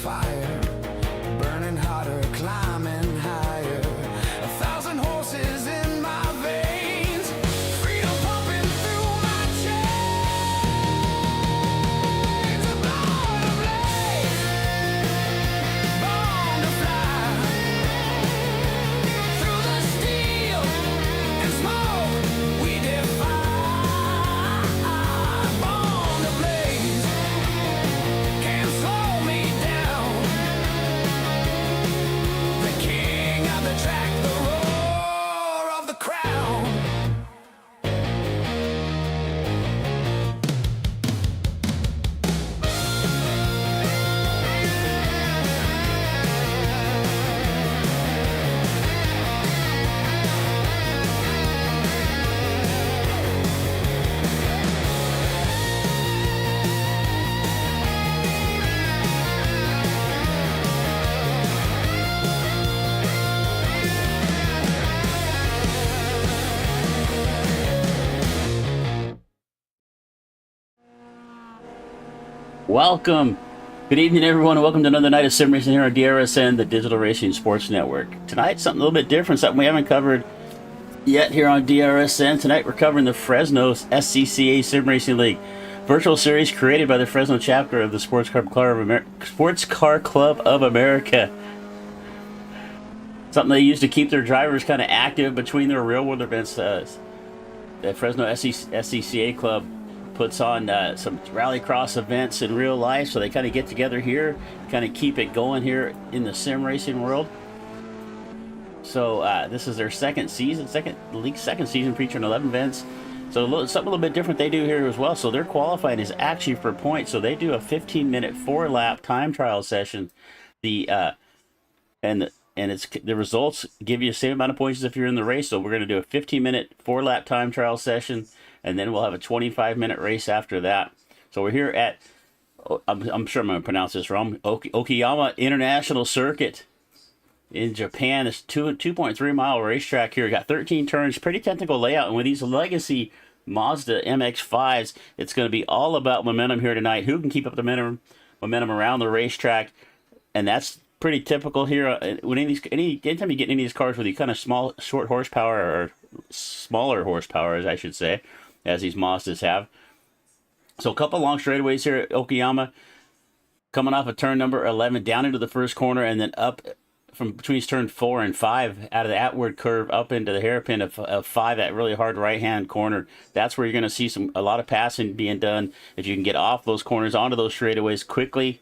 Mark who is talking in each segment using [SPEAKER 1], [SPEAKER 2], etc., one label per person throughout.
[SPEAKER 1] fire, burning hotter, climbing higher. 1,000 horses in my veins, freedom pumping through my chains. Born to blaze, born to fly, through the steel and smoke we defy. Born to blaze, can't slow me down. The king of the track, the roar of the crown.
[SPEAKER 2] Welcome. Good evening, everyone. Welcome to another night of sim racing here on DRSN, the Digital Racing Sports Network. Tonight, something a little bit different, something we haven't covered yet here on DRSN. Tonight, we're covering the Fresno SCCA Sim Racing League, virtual series created by the Fresno chapter of the Sports Car Club of America. Something they use to keep their drivers kind of active between their real-world events. The Fresno SCCA Club puts on some rallycross events in real life, so they kind of get together here, kind of keep it going here in the sim racing world. So this is their second season featuring 11 events. So something a little bit different they do here as well. So their qualifying is actually for points. So they do a 15-minute 4-lap time trial session. And it's the results give you the same amount of points as if you're in the race. So we're going to do a 15-minute 4-lap time trial session, and then we'll have a 25-minute race after that. So we're here at, I'm sure I'm going to pronounce this wrong, Okayama International Circuit in Japan. It's 2.3 mile racetrack here. Got 13 turns, pretty technical layout. And with these legacy Mazda MX-5s, it's going to be all about momentum here tonight. Who can keep up the momentum around the racetrack? And that's pretty typical here. When anytime you get any of these cars with the kind of short horsepower, or smaller horsepower, as I should say, as these Mazdas have. So a couple long straightaways here at Okayama, coming off of turn number 11 down into the first corner, and then up from between turn 4 and 5 out of the outward curve up into the hairpin of 5, that really hard right hand corner. That's where you're going to see a lot of passing being done. If you can get off those corners onto those straightaways quickly,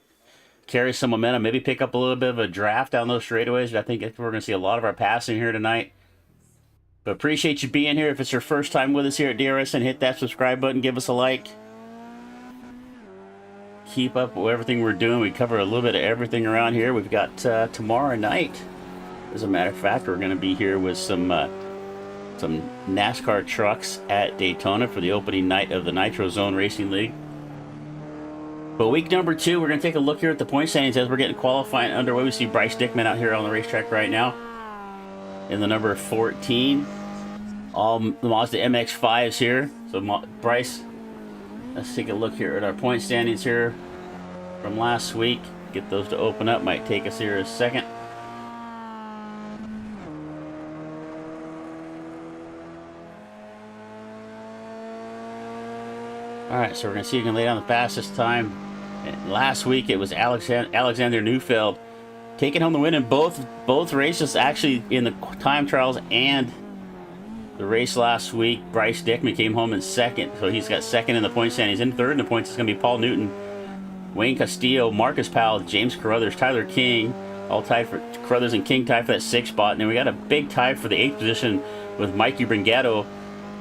[SPEAKER 2] carry some momentum, maybe pick up a little bit of a draft down those straightaways. I think we're going to see a lot of our passing here tonight. But appreciate you being here. If it's your first time with us here at DRSN, hit that subscribe button, give us a like. Keep up with everything we're doing. We cover a little bit of everything around here. We've got tomorrow night, as a matter of fact, we're going to be here with some NASCAR trucks at Daytona for the opening night of the Nitro Zone Racing League. But week number 2, we're going to take a look here at the point standings as we're getting qualifying underway. We see Bryce Dickman out here on the racetrack right now in the number 14. All the Mazda MX-5s here. So Bryce, let's take a look here at our point standings here from last week. Get those to open up. Might take us here a second. Alright, so we're going to see if we can lay down the fastest time. And last week it was Alexander Neufeld taking home the win in both races, actually in the time trials and the race last week. Bryce Dickman came home in second, so he's got second in the point standings. In third in the points is going to be Paul Newton, Wayne Castillo, Marcus Powell, James Carruthers, Tyler King, all tied for Carruthers and King tied for that 6th spot. And then we got a big tie for the 8th position with Mikey Bringetto,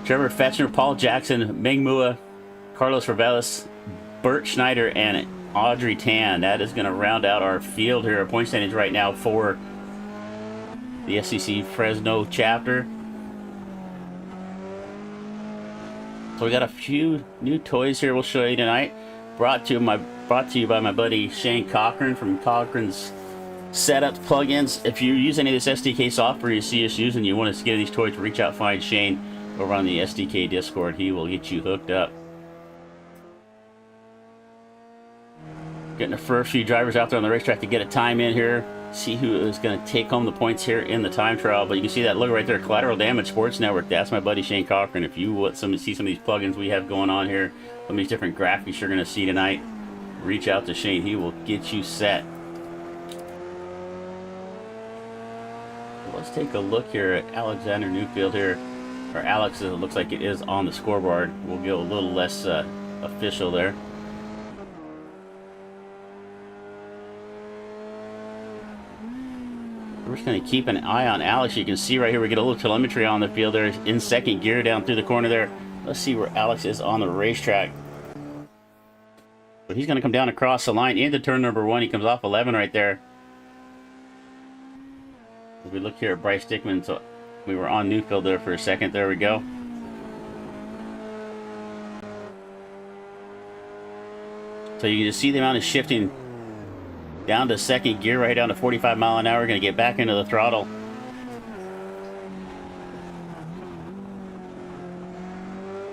[SPEAKER 2] Trevor Fetchner, Paul Jackson, Meng Mua, Carlos Ravelis, Bert Schneider, and Audrey Tan. That is going to round out our field here, our point standings right now for the SCC Fresno chapter. So we got a few new toys here we'll show you tonight. Brought to you by my buddy Shane Cochran from Cochran's Setup Plugins. If you use any of this SDK software you see us using, you want us to get these toys, reach out, find Shane over on the SDK Discord. He will get you hooked up. Getting the first few drivers out there on the racetrack to get a time in here. See who is going to take home the points here in the time trial. But you can see that logo right there, Collateral Damage Sports Network. That's my buddy Shane Cochran. If you want see some of these plugins we have going on here, some of these different graphics you're going to see tonight, reach out to Shane. He will get you set. Let's take a look here at Alexander Newfield here. Or Alex, it looks like it is on the scoreboard. We'll go a little less official there. We're just going to keep an eye on Alex. You can see right here we get a little telemetry on the field there in second gear down through the corner there. Let's see where Alex is on the racetrack. But he's going to come down across the line into turn number 1. He comes off 11 right there. As we look here at Bryce Dickman, so we were on Newfield there for a second. There we go. So you can just see the amount of shifting down to second gear, right down to 45 mile an hour. Going to get back into the throttle.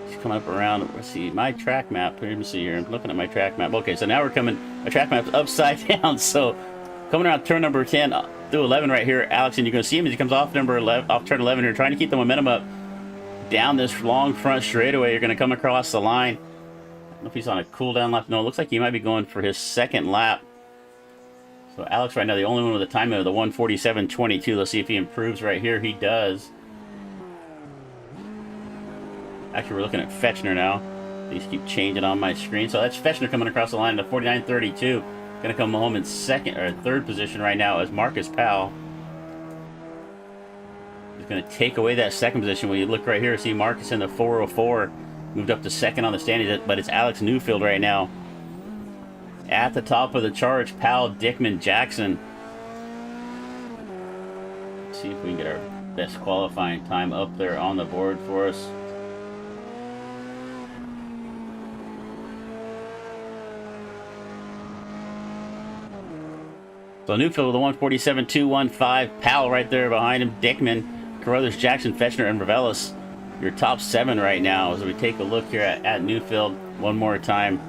[SPEAKER 2] He's coming up around. Let's see my track map. Let me see here. I'm looking at my track map. Okay, so now we're coming. My track map's upside down. So coming around turn number 10 through 11 right here, Alex, and you're going to see him as he comes off number 11, off turn 11 here, trying to keep the momentum up down this long front straightaway. You're going to come across the line. I don't know if he's on a cool down lap. No, it looks like he might be going for his second lap. So Alex right now, the only one with a time of the 1:47.22. Let's see if he improves right here. He does. Actually, we're looking at Fechner now. These keep changing on my screen. So that's Fechner coming across the line at 49.32. Going to come home in second or third position right now as Marcus Powell. He's going to take away that second position. When you look right here, see Marcus in the 404. Moved up to second on the standings, but it's Alex Newfield right now at the top of the charts. Powell, Dickman, Jackson. Let's see if we can get our best qualifying time up there on the board for us. So Newfield with a 1:47.215. Powell right there behind him. Dickman, Carruthers, Jackson, Fechner, and Ravelis. Your top 7 right now as we take a look here at Newfield one more time.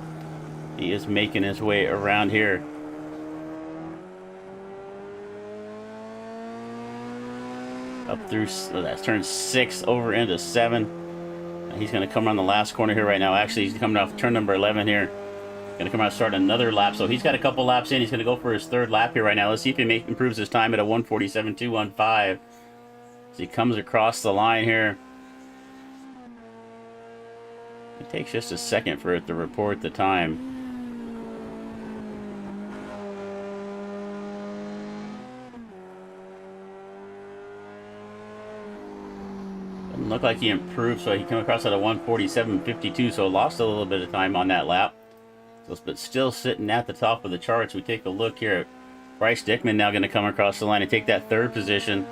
[SPEAKER 2] He is making his way around here. Up through, that's turn 6 over into 7. He's going to come around the last corner here right now. Actually, he's coming off turn number 11 here. Going to come out start another lap. So he's got a couple laps in. He's going to go for his third lap here right now. Let's see if he improves his time at a 1:47.215. As he comes across the line here. It takes just a second for it to report the time. Doesn't look like he improved, so he came across at a 1:47.52, so lost a little bit of time on that lap. So, but still sitting at the top of the charts. We take a look here at Bryce Dickman now going to come across the line and take that third position.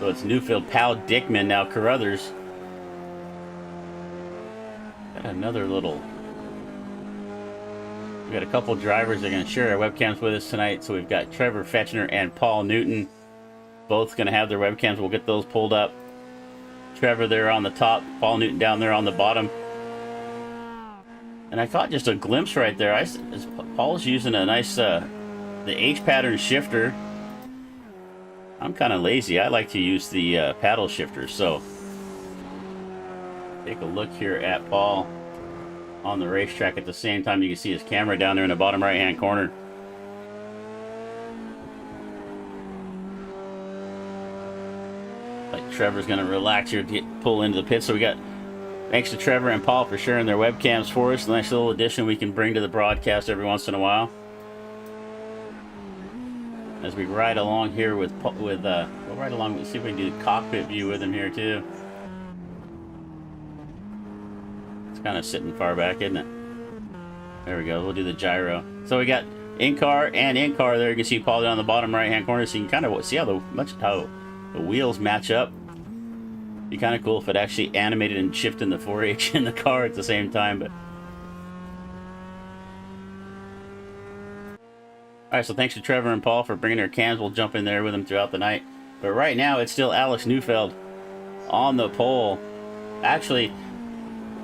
[SPEAKER 2] So it's Newfield, Powell, Dickman, now Carruthers. Got another little... We got a couple drivers that are going to share their webcams with us tonight. So we've got Trevor Fechner and Paul Newton. Both going to have their webcams. We'll get those pulled up. Trevor there on the top, Paul Newton down there on the bottom. And I caught just a glimpse right there. Paul's using a nice, the H-pattern shifter. I'm kind of lazy. I like to use the paddle shifter. So take a look here at Paul on the racetrack. At the same time, you can see his camera down there in the bottom right-hand corner. Like Trevor's going to relax here to pull into the pit. So we got... Thanks to Trevor and Paul for sharing their webcams for us. A nice little addition we can bring to the broadcast every once in a while. As we ride along here we'll ride along. Let's see if we can do the cockpit view with him here too. It's kind of sitting far back, isn't it? There we go. We'll do the gyro. So we got in-car and in-car there. You can see Paul down the bottom right-hand corner, so you can kind of see how the wheels match up. Be kind of cool if it actually animated and shifted the 4H in the car at the same time. But alright, so thanks to Trevor and Paul for bringing their cams. We'll jump in there with them throughout the night. But right now, it's still Alex Newfield on the pole. Actually,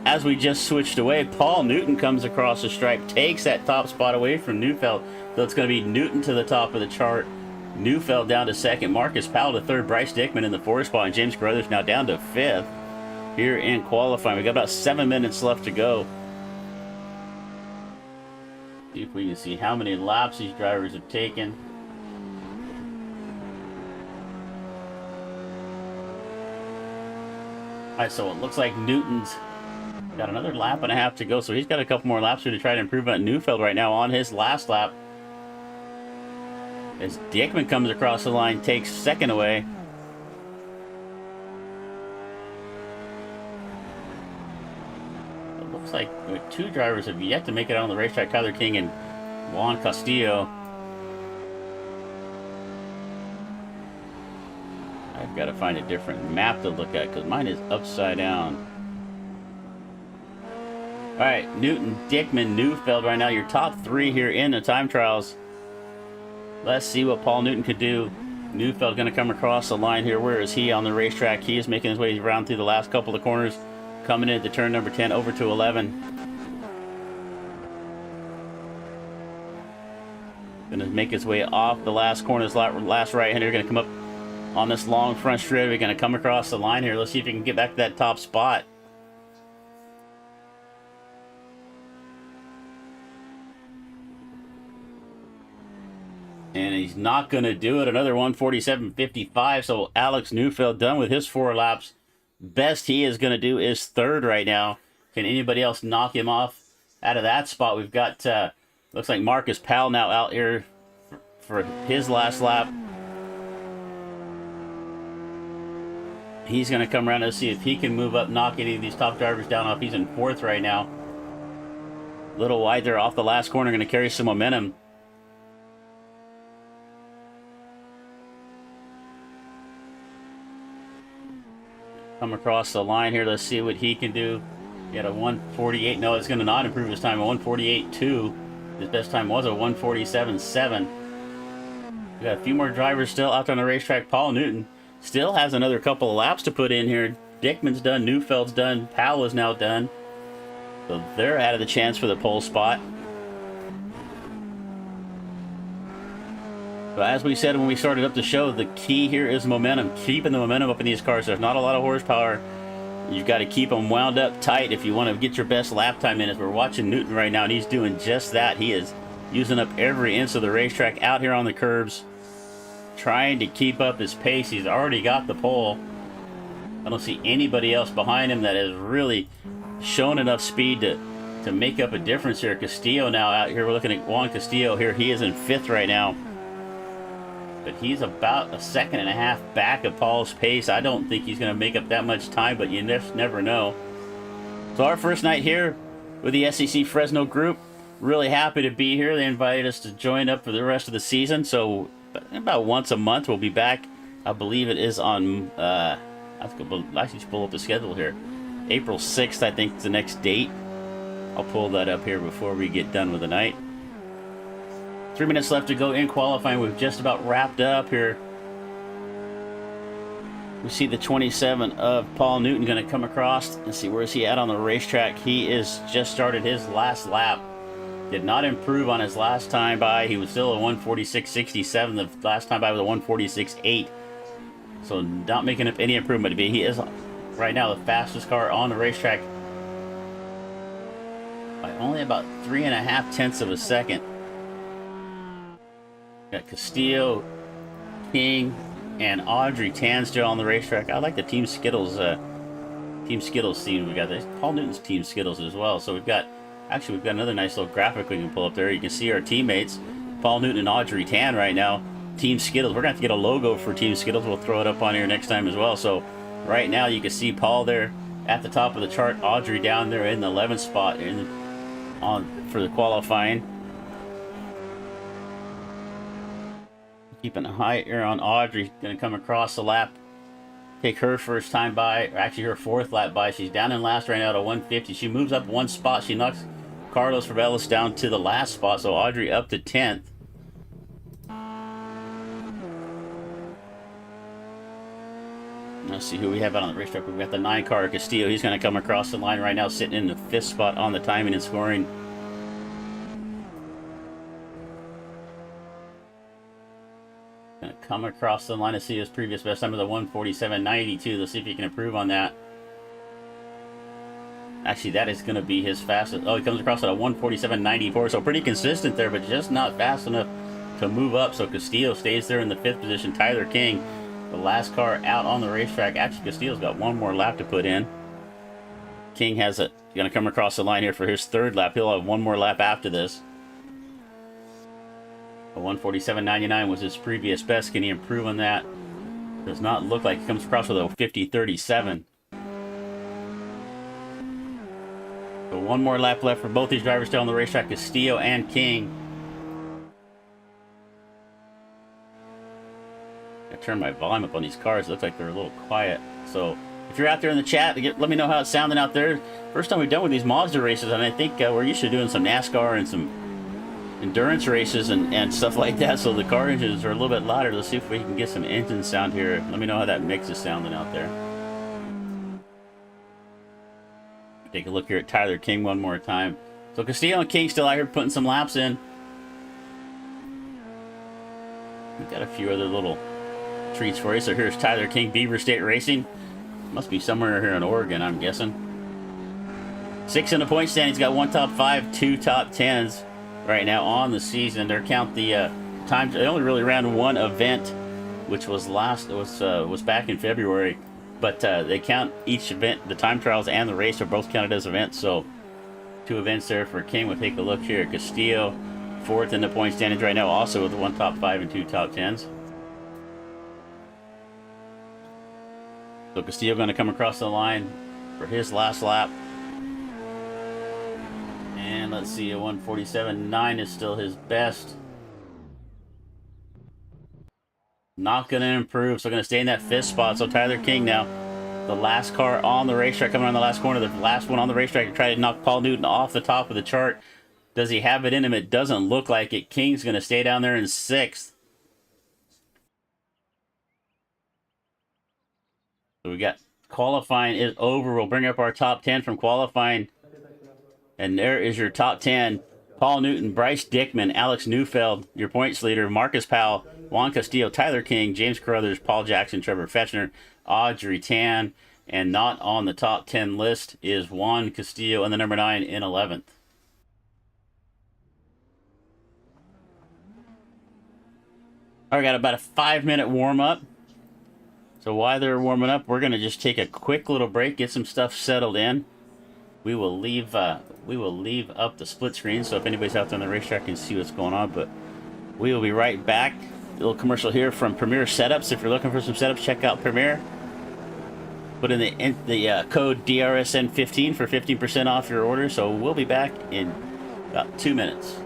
[SPEAKER 2] as we just switched away, Paul Newton comes across the stripe, takes that top spot away from Neufeld. So it's going to be Newton to the top of the chart, Neufeld down to second, Marcus Powell to third, Bryce Dickman in the fourth spot, and James Carruthers now down to fifth here in qualifying. We got about 7 minutes left to go. See if we can see how many laps these drivers have taken. Alright, so it looks like Newton's got another lap and a half to go, so he's got a couple more laps here to try to improve on Neufeld right now on his last lap. As Dickman comes across the line, takes second away. It looks like two drivers have yet to make it out on the racetrack, Tyler King and Juan Castillo. I've got to find a different map to look at because mine is upside down. Alright, Newton, Dickman, Neufeld right now, your top three here in the time trials. Let's see what Paul Newton could do. Neufeld going to come across the line here. Where is he on the racetrack? He is making his way around through the last couple of corners. Coming into turn number 10, over to 11. Going to make his way off the last corner, this last right-hander. Going to come up on this long front straight. We're going to come across the line here. Let's see if he can get back to that top spot. And he's not going to do it. Another 147.55. So Alex Neufeld done with his 4 laps. Best he is going to do is third right now. Can anybody else knock him off out of that spot? We've got, looks like Marcus Powell now out here for his last lap. He's going to come around to see if he can move up, knock any of these top drivers down off. He's in 4th right now. A little wide there off the last corner. Going to carry some momentum. Come across the line here. Let's see what he can do. He had a 148. No, it's going to not improve his time. A 148.2. His best time was a 147.7. We got a few more drivers still out on the racetrack. Paul Newton still has another couple of laps to put in here. Dickman's done. Neufeld's done. Powell is now done. So they're out of the chance for the pole spot. But as we said when we started up the show, the key here is momentum. Keeping the momentum up in these cars. There's not a lot of horsepower. You've got to keep them wound up tight if you want to get your best lap time in. As we're watching Newton right now, and he's doing just that. He is using up every inch of the racetrack out here on the curbs, trying to keep up his pace. He's already got the pole. I don't see anybody else behind him that has really shown enough speed to make up a difference here. Castillo now out here. We're looking at Juan Castillo here. He is in 5th right now. But he's about a 1.5 seconds back of Paul's pace. I don't think he's going to make up that much time, but you never know. So our first night here with the SCC Fresno group. Really happy to be here. They invited us to join up for the rest of the season. So about once a month we'll be back. I believe it is on, I should pull up the schedule here. April 6th, I think, is the next date. I'll pull that up here before we get done with the night. 3 minutes left to go in qualifying. We've just about wrapped up here. We see the 27 of Paul Newton going to come across and see where's he at on the racetrack. He is just started his last lap. Did not improve on his last time by. He was still a 146.67. The last time by was a 146.8. So not making up any improvement. He is right now the fastest car on the racetrack by only about 3.5 tenths of a second. Got Castillo, King, and Audrey Tansdale on the racetrack. I like the Team Skittles team. We got this Paul Newton's Team Skittles as well. So we've got another nice little graphic we can pull up there. You can see our teammates, Paul Newton and Audrey Tan right now. Team Skittles. We're gonna have to get a logo for Team Skittles. We'll throw it up on here next time as well. So right now you can see Paul there at the top of the chart. Audrey down there in the 11th spot for the qualifying. Keeping a high air on Audrey. Going to come across the lap. Take her first time by, or actually her 4th lap by. She's down in last right now at 150. She moves up 1 spot. She knocks Carlos Reveles down to the last spot. So Audrey up to 10th. Let's see who we have out on the racetrack. We've got the 9-car Castillo. He's going to come across the line right now, sitting in the 5th spot on the timing and scoring. Going to come across the line to see his previous best time of the 1:47.92. Let's see if he can improve on that. Actually, that is going to be his fastest. Oh, he comes across at a 1:47.94, so pretty consistent there, but just not fast enough to move up. So Castillo stays there in the 5th position. Tyler King, the last car out on the racetrack. Actually, Castillo's got one more lap to put in. King has it. Going to come across the line here for his 3rd lap. He'll have one more lap after this. A 1:47.99 was his previous best. Can he improve on that? Does not look like he comes across with a 50.37. So one more lap left for both these drivers still on the racetrack, Castillo and King. I turn my volume up on these cars. It looks like they're a little quiet. So if you're out there in the chat, let me know how it's sounding out there. First time we've done with these Mazda races, and I think we're used to doing some NASCAR and some endurance races and stuff like that. So the car engines are a little bit louder. Let's see if we can get some engine sound here. Let me know how that mix is sounding out there. Take a look here at Tyler King one more time. So Castillo and King still out here putting some laps in. We've got a few other little treats for you. So here's Tyler King, Beaver State Racing. Must be somewhere here in Oregon, I'm guessing. 6 in the point stand. He's got 1 top 5, 2 top 10s right now on the season. They count the times. They only really ran one event, which was was back in February. But they count each event, the time trials and the race are both counted as events. So 2 events there for King. We'll take a look here. Castillo, 4th in the point standings right now, also with 1 top 5 and 2 top 10s. So Castillo going to come across the line for his last lap. And let's see, a 1:47.9 is still his best. Not going to improve, so going to stay in that 5th spot. So Tyler King now, the last car on the racetrack, coming on the last corner, the last one on the racetrack to try to knock Paul Newton off the top of the chart. Does he have it in him? It doesn't look like it. King's going to stay down there in 6th. So we got qualifying is over. We'll bring up our top 10 from qualifying. And there is your top 10. Paul Newton, Bryce Dickman, Alex Neufeld, your points leader, Marcus Powell, Juan Castillo, Tyler King, James Carruthers, Paul Jackson, Trevor Fetchner, Audrey Tan, and not on the top 10 list is Juan Castillo and the number 9 in 11th. All right, got about a 5-minute warm-up. So while they're warming up, we're going to just take a quick little break, get some stuff settled in. We will leave up the split screen, so if anybody's out there on the racetrack can see what's going on. But we will be right back. A little commercial here from Premier Setups. If you're looking for some setups, check out Premier. Put in the code DRSN15 for 15% off your order. So we'll be back in about 2 minutes.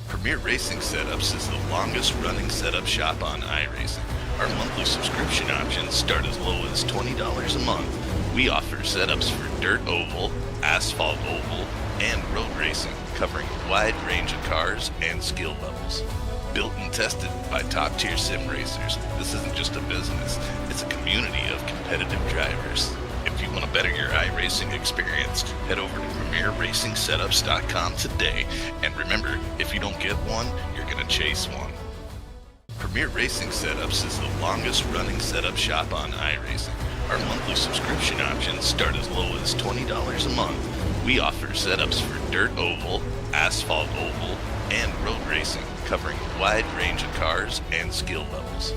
[SPEAKER 3] Premier Racing Setups is the longest running setup shop on iRacing. Our monthly subscription options start as low as $20 a month. We offer setups for dirt oval, asphalt oval, and road racing, covering a wide range of cars and skill levels. Built and tested by top-tier sim racers, this isn't just a business, it's a community of competitive drivers. If you want to better your iRacing experience, head over to PremierRacingSetups.com today. And remember, if you don't get one, you're going to chase one. Premier Racing Setups is the longest running setup shop on iRacing. Our monthly subscription options start as low as $20 a month. We offer setups for dirt oval, asphalt oval, and road racing, covering a wide range of cars and skill levels.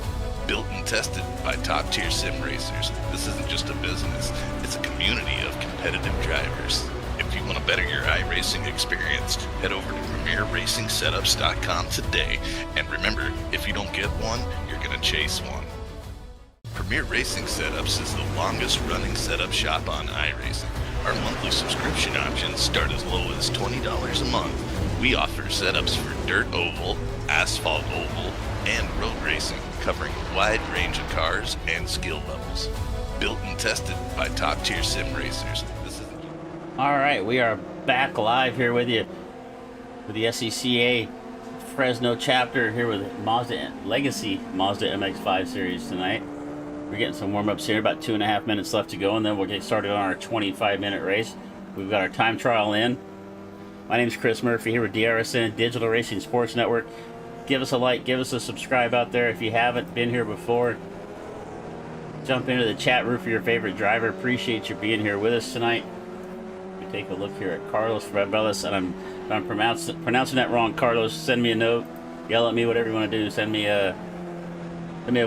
[SPEAKER 3] Built and tested by top-tier sim racers, this isn't just a business, it's a community of competitive drivers. If you want to better your iRacing experience, head over to PremierRacingSetups.com today. And remember, if you don't get one, you're going to chase one. Premier Racing Setups is the longest running setup shop on iRacing. Our monthly subscription options start as low as $20 a month. We offer setups for dirt oval, asphalt oval, and road racing, covering a wide range of cars and skill levels. Built and tested by top-tier sim racers.
[SPEAKER 2] All right, we are back live here with you with the SCCA Fresno chapter here with Mazda Legacy Mazda MX-5 series tonight. We're getting some warm-ups here, about 2.5 minutes left to go, and then we'll get started on our 25-minute race. We've got our time trial in. My name's Chris Murphy here with DRSN, Digital Racing Sports Network. Give us a like, give us a subscribe out there if you haven't been here before. Jump into the chat room for your favorite driver. Appreciate you being here with us tonight. We take a look here at Carlos Rebelis, and if I'm pronouncing that wrong, Carlos, send me a note, yell at me, whatever you want to do. Send me a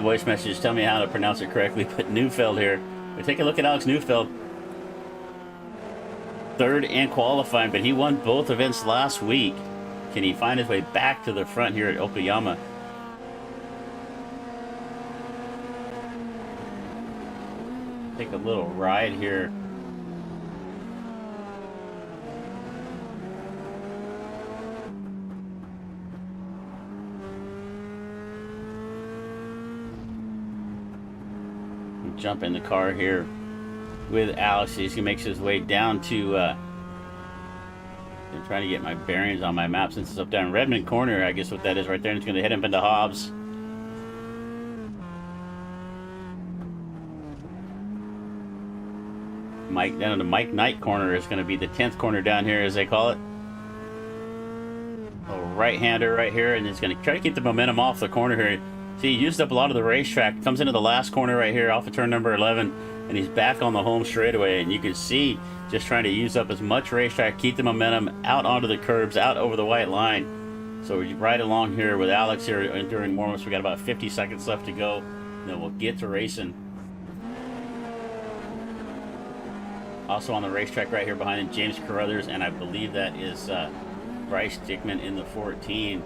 [SPEAKER 2] voice message, tell me how to pronounce it correctly. But Neufeld here. We take a look at Alex Neufeld. Third and qualifying, but he won both events last week. Can he find his way back to the front here at Okayama? Take a little ride here. Jump in the car here with Alex as he makes his way down to I'm trying to get my bearings on my map since it's up down Redmond Corner, I guess what that is right there, and it's going to head up into Hobbs. Down to Mike Knight Corner is going to be the 10th corner down here, as they call it. A right-hander right here, and it's going to try to keep the momentum off the corner here. See, he used up a lot of the racetrack. Comes into the last corner right here off of turn number 11, and he's back on the home straightaway. And you can see just trying to use up as much racetrack, keep the momentum out onto the curbs, out over the white line. So we're right along here with Alex here during warm-ups. We got about 50 seconds left to go, and then we'll get to racing. Also on the racetrack right here behind him, James Carruthers, and I believe that is Bryce Dickman in the 14.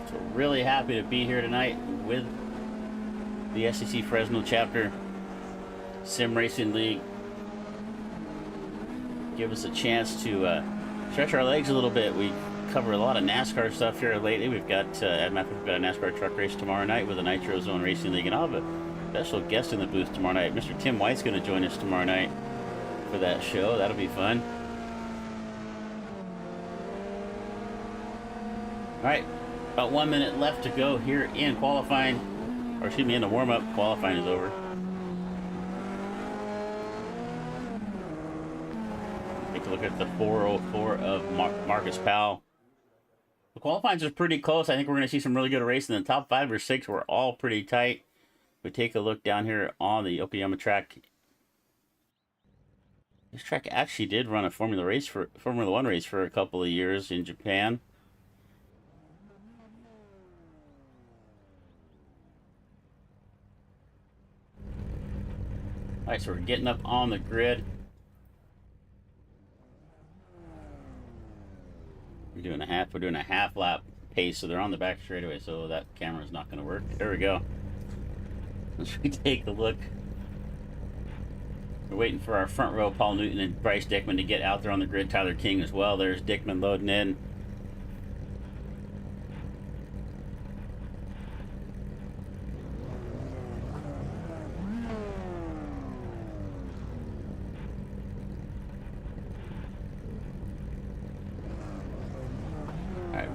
[SPEAKER 2] So really happy to be here tonight with the SCC Fresno chapter, Sim Racing League. Give us a chance to stretch our legs a little bit. We cover a lot of NASCAR stuff here lately. We've got we've got a NASCAR truck race tomorrow night with the Nitro Zone Racing League, and I'll have a special guest in the booth tomorrow night. Mr. Tim White's going to join us tomorrow night for that show. That'll be fun. All right, about 1 minute left to go here in qualifying, or excuse me, in the warm-up. Qualifying is over. Take a look at the 404 of Marcus Powell. The qualifying is pretty close. I think we're going to see some really good racing. The top 5 or 6 were all pretty tight. We take a look down here on the Okayama track. This track actually did run a Formula One race for a couple of years in Japan. All right, so we're getting up on the grid. We're doing a half lap pace, so they're on the back straightaway, so that camera's not going to work. There we go. Let's take a look. We're waiting for our front row, Paul Newton and Bryce Dickman, to get out there on the grid. Tyler King as well. There's Dickman loading in.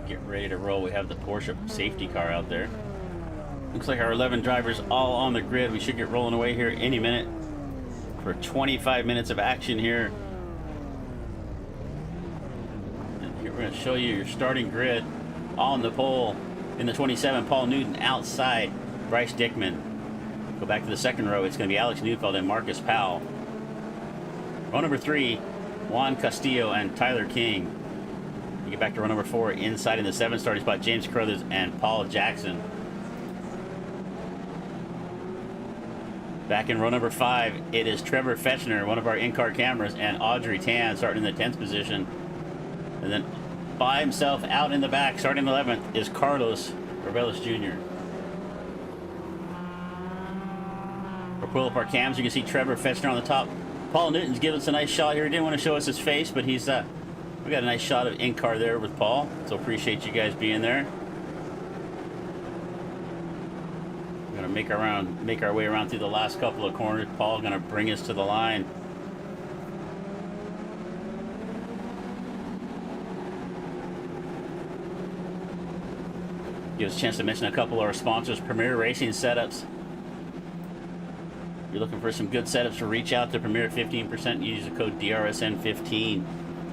[SPEAKER 2] Get ready to roll. We have the Porsche safety car out there. Looks like our 11 drivers all on the grid. We should get rolling away here any minute for 25 minutes of action here. And here we're going to show you your starting grid. On the pole in the 27, Paul Newton. Outside, Bryce Dickman. Go back to the second row. It's going to be Alex Neufeld and Marcus Powell. Row number 3, Juan Castillo and Tyler King. You get back to row number 4, inside in the 7 starting spot, James Carruthers and Paul Jackson. Back in row number 5, it is Trevor Fechner, one of our in-car cameras, and Audrey Tan starting in the 10th position. And then by himself out in the back, starting 11th, is Carlos Rebelis Jr. We'll pull up our cams. You can see Trevor Fechner on the top. Paul Newton's giving us a nice shot here. He didn't want to show us his face, but he's we got a nice shot of in-car there with Paul, so appreciate you guys being there. We're gonna make our way around through the last couple of corners. Paul's gonna bring us to the line. Give us a chance to mention a couple of our sponsors, Premier Racing Setups. If you're looking for some good setups, reach out to Premier 15%. Use the code DRSN15.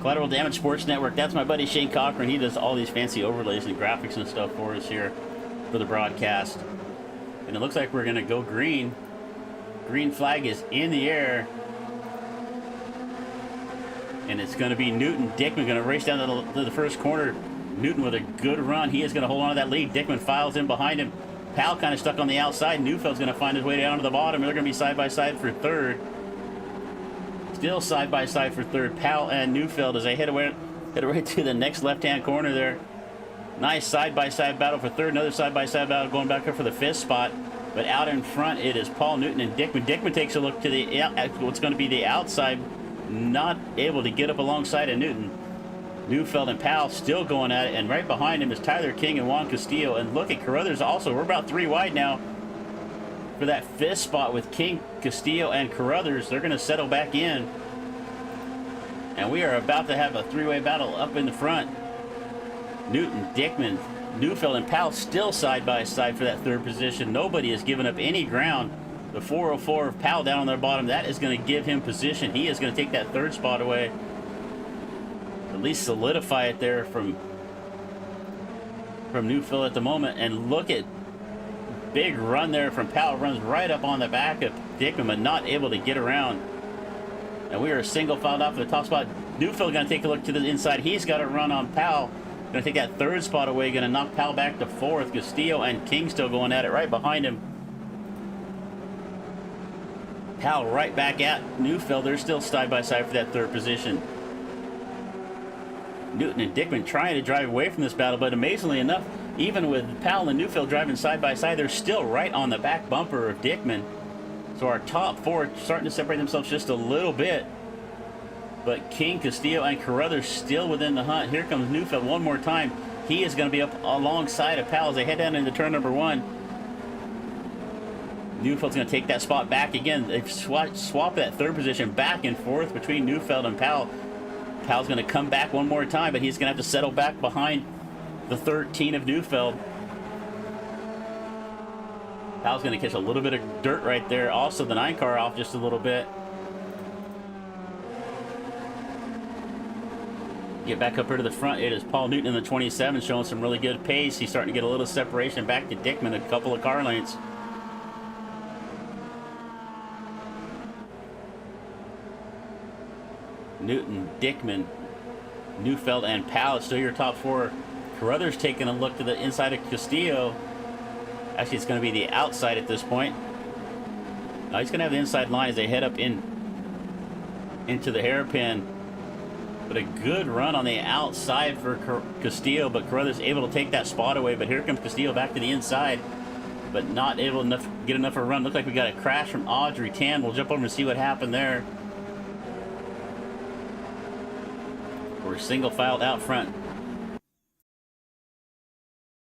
[SPEAKER 2] Collateral Damage Sports Network. That's my buddy Shane Cochran. He does all these fancy overlays and graphics and stuff for us here for the broadcast. And it looks like we're going to go green. Green flag is in the air. And it's going to be Newton Dickman going to race down to the first corner. Newton with a good run. He is going to hold on to that lead. Dickman files in behind him. Powell kind of stuck on the outside. Neufield's going to find his way down to the bottom. They're going to be side by side for third. Still side by side for third. Powell and Neufeld as they head right to the next left-hand corner there. Nice side-by-side battle for third. Another side-by-side battle going back up for the fifth spot. But out in front, it is Paul Newton and Dickman. Dickman takes a look to the what's going to be the outside. Not able to get up alongside of Newton. Neufeld and Powell still going at it. And right behind him is Tyler King and Juan Castillo. And look at Carruthers also. We're about 3 wide now for that fifth spot with King, Castillo, and Carruthers. They're going to settle back in. And we are about to have a 3-way battle up in the front. Newton, Dickman, Neufeld, and Powell still side by side for that third position. Nobody has given up any ground. The 404 of Powell down on their bottom, that is going to give him position. He is going to take that third spot away. At least solidify it there from Neufeld at the moment. And look at big run there from Powell. Runs right up on the back of Dickman, but not able to get around. And we are single filed off the top spot. Neufeld going to take a look to the inside. He's got a run on Powell. Going to take that third spot away. Going to knock Powell back to fourth. Castillo and King still going at it right behind him. Powell right back at Neufeld. They're still side by side for that third position. Newton and Dickman trying to drive away from this battle, but amazingly enough, even with Powell and Neufeld driving side by side, they're still right on the back bumper of Dickman. So our top four starting to separate themselves just a little bit. But King, Castillo, and Carruthers still within the hunt. Here comes Neufeld one more time. He is going to be up alongside of Powell as they head down into turn number 1. Neufeld's going to take that spot back again. They've swapped that third position back and forth between Neufeld and Powell. Powell's going to come back one more time, but he's going to have to settle back behind the 13 of Neufeld. Powell's going to catch a little bit of dirt right there. Also, the 9 car off just a little bit. Get back up here to the front. It is Paul Newton in the 27 showing some really good pace. He's starting to get a little separation back to Dickman, a couple of car lengths. Newton, Dickman, Neufeld, and Powell still your top 4. Carruthers taking a look to the inside of Castillo. Actually, it's going to be the outside at this point. Now he's going to have the inside line as they head up into the hairpin. But a good run on the outside for Castillo, but Carruthers able to take that spot away. But here comes Castillo back to the inside, but not able to get enough of a run. Looks like we got a crash from Audrey Tan. We'll jump over and see what happened there. We're single filed out front.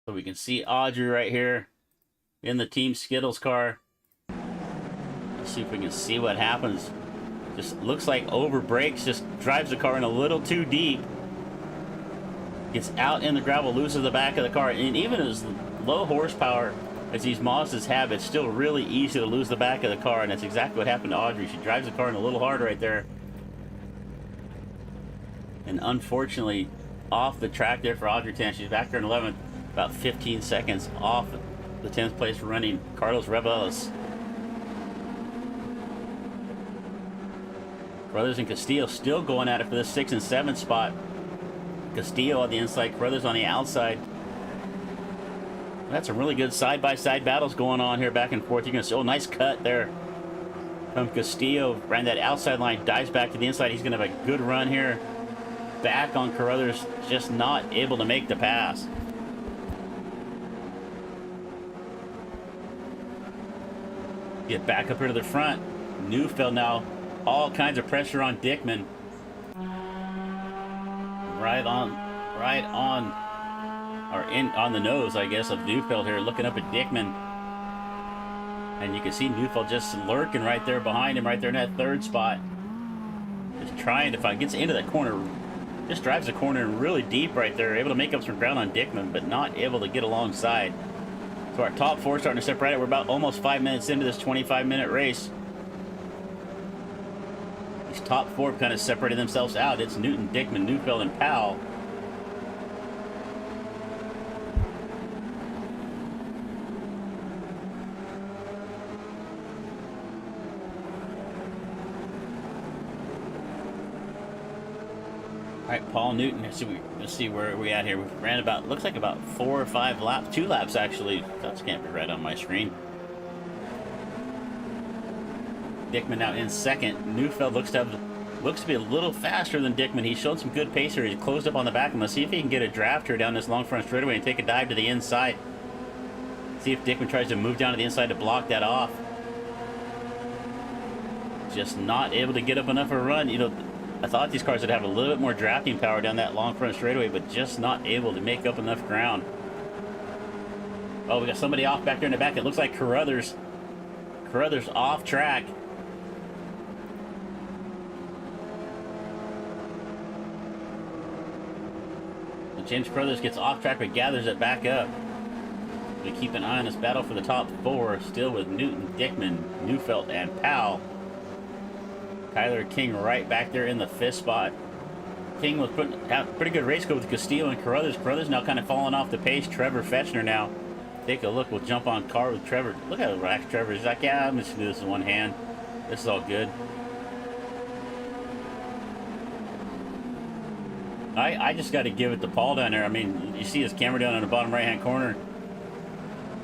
[SPEAKER 2] So we can see Audrey right here in the Team Skittles car. Let's see if we can see what happens. Just looks like over brakes, just drives the car in a little too deep. Gets out in the gravel, loses the back of the car. And even as low horsepower as these Mazdas have, it's still really easy to lose the back of the car. And that's exactly what happened to Audrey. She drives the car in a little hard right there. And unfortunately, off the track there for Audrey Tan. She's back there in 11th, about 15 seconds off the 10th place running Carlos Reveles. Carruthers and Castillo still going at it for the 6th and 7th spot. Castillo on the inside, Carruthers on the outside. That's some really good side-by-side battles going on here back and forth. You can see, oh, nice cut there from Castillo. Ran that outside line, dives back to the inside. He's going to have a good run here. Back on Carruthers, just not able to make the pass. Get back up here to the front. Neufeld now. All kinds of pressure on Dickman. Right on the nose, I guess, of Neufeld here, looking up at Dickman. And you can see Neufeld just lurking right there behind him, right there in that third spot. Just trying to find, gets into that corner Just drives the corner really deep right there, able to make up some ground on Dickman, but not able to get alongside. So our top four starting to separate it. We're about almost 5 minutes into this 25-minute race. These top four kind of separated themselves out. It's Newton, Dickman, Neufeld, and Powell. All right, Paul Newton. Let's see where we at here. We ran about, looks like about 4 or 5 laps, 2 laps actually. That can't be right on my screen. Dickman now in second. Neufeld looks to be a little faster than Dickman. He showed some good pace here. He closed up on the back. Let's see if he can get a draft here down this long front straightaway and take a dive to the inside. See if Dickman tries to move down to the inside to block that off. Just not able to get up enough of a run. You know, I thought these cars would have a little bit more drafting power down that long front straightaway, but just not able to make up enough ground. Oh, we got somebody off back there in the back. It looks like Carruthers. Carruthers off track. And James Carruthers gets off track but gathers it back up. We keep an eye on this battle for the top four, still with Newton, Dickman, Neufeld, and Powell. Tyler King right back there in the 5th spot. King was putting out a pretty good race go with Castillo and Carruthers. Carruthers now kind of falling off the pace. Trevor Fetchner now. Take a look. We'll jump on car with Trevor. Look how relaxed Trevor is. He's like, yeah, I'm just going to do this in one hand. This is all good. I just got to give it to Paul down there. I mean, you see his camera down in the bottom right-hand corner.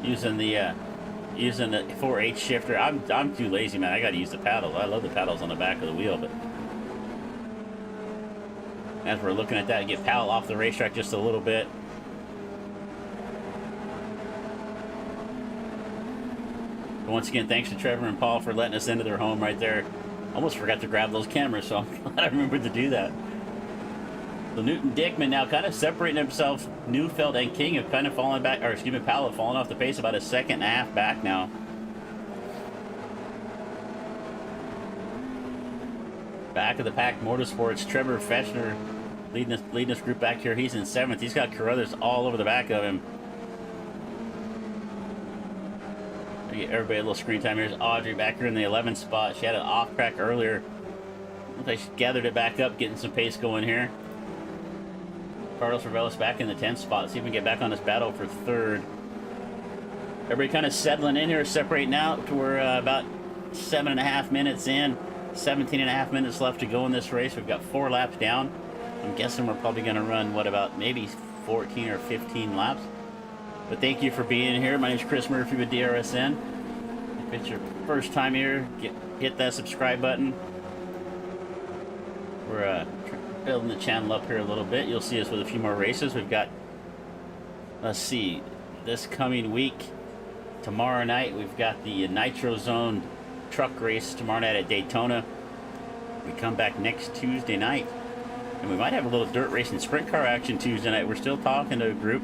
[SPEAKER 2] Using the 4H shifter. I'm too lazy, man. I got to use the paddle. I love the paddles on the back of the wheel, but as we're looking at that, get Powell off the racetrack just a little bit. But once again, thanks to Trevor and Paul for letting us into their home right there. Almost forgot to grab those cameras, so I'm glad I remembered to do that. So Newton Dickman now kind of separating himself. Neufeld and King have kind of fallen back, or excuse me, Powell have fallen off the pace about a second and a half back now. Back of the pack, Motorsports, Trevor Fetchner leading this group back here. He's in 7th. He's got Carruthers all over the back of him. Get everybody a little screen time. Here's Audrey back here in the 11th spot. She had an off track earlier. Looks like she gathered it back up, getting some pace going here. Carlos Ravelis back in the 10th spot. See if we can get back on this battle for 3rd. Everybody kind of settling in here, separating out to where about 7.5 minutes in. 17.5 minutes left to go in this race. We've got 4 laps down. I'm guessing we're probably going to run, what, about maybe 14 or 15 laps. But thank you for being here. My name is Chris Murphy with DRSN. If it's your first time here, hit that subscribe button. We're building the channel up here a little bit. You'll see us with a few more races. We've got, let's see, this coming week, tomorrow night, we've got the Nitro Zone truck race tomorrow night at Daytona. We come back next Tuesday night, and we might have a little dirt racing sprint car action Tuesday night. We're still talking to a group,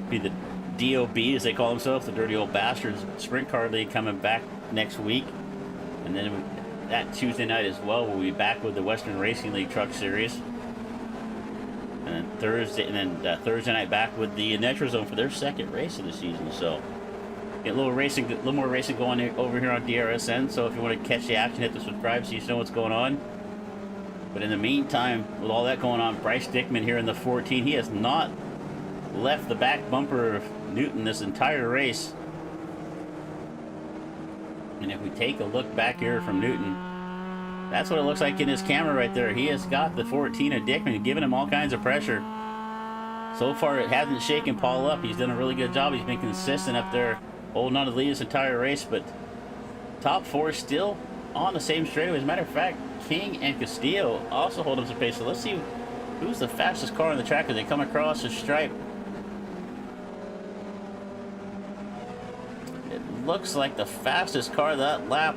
[SPEAKER 2] be the DOB as they call themselves, the Dirty Old Bastards Sprint Car League, coming back next week. And then that Tuesday night as well, we'll be back with the Western Racing League Truck Series. And then Thursday night back with the Nitro Zone for their 2nd race of the season. So get a little more racing going over here on DRSN. So if you want to catch the action, hit the subscribe so you know what's going on. But in the meantime, with all that going on, Bryce Dickman here in the 14, he has not left the back bumper of Newton this entire race. And if we take a look back here from Newton, that's what it looks like in his camera right there. He has got the 14 of Dickman, giving him all kinds of pressure. So far, it hasn't shaken Paul up. He's done a really good job. He's been consistent up there, holding on to the lead this entire race. But top 4 still on the same straightaway. As a matter of fact, King and Castillo also hold up some pace. So let's see who's the fastest car on the track as they come across the stripe. Looks like the fastest car that lap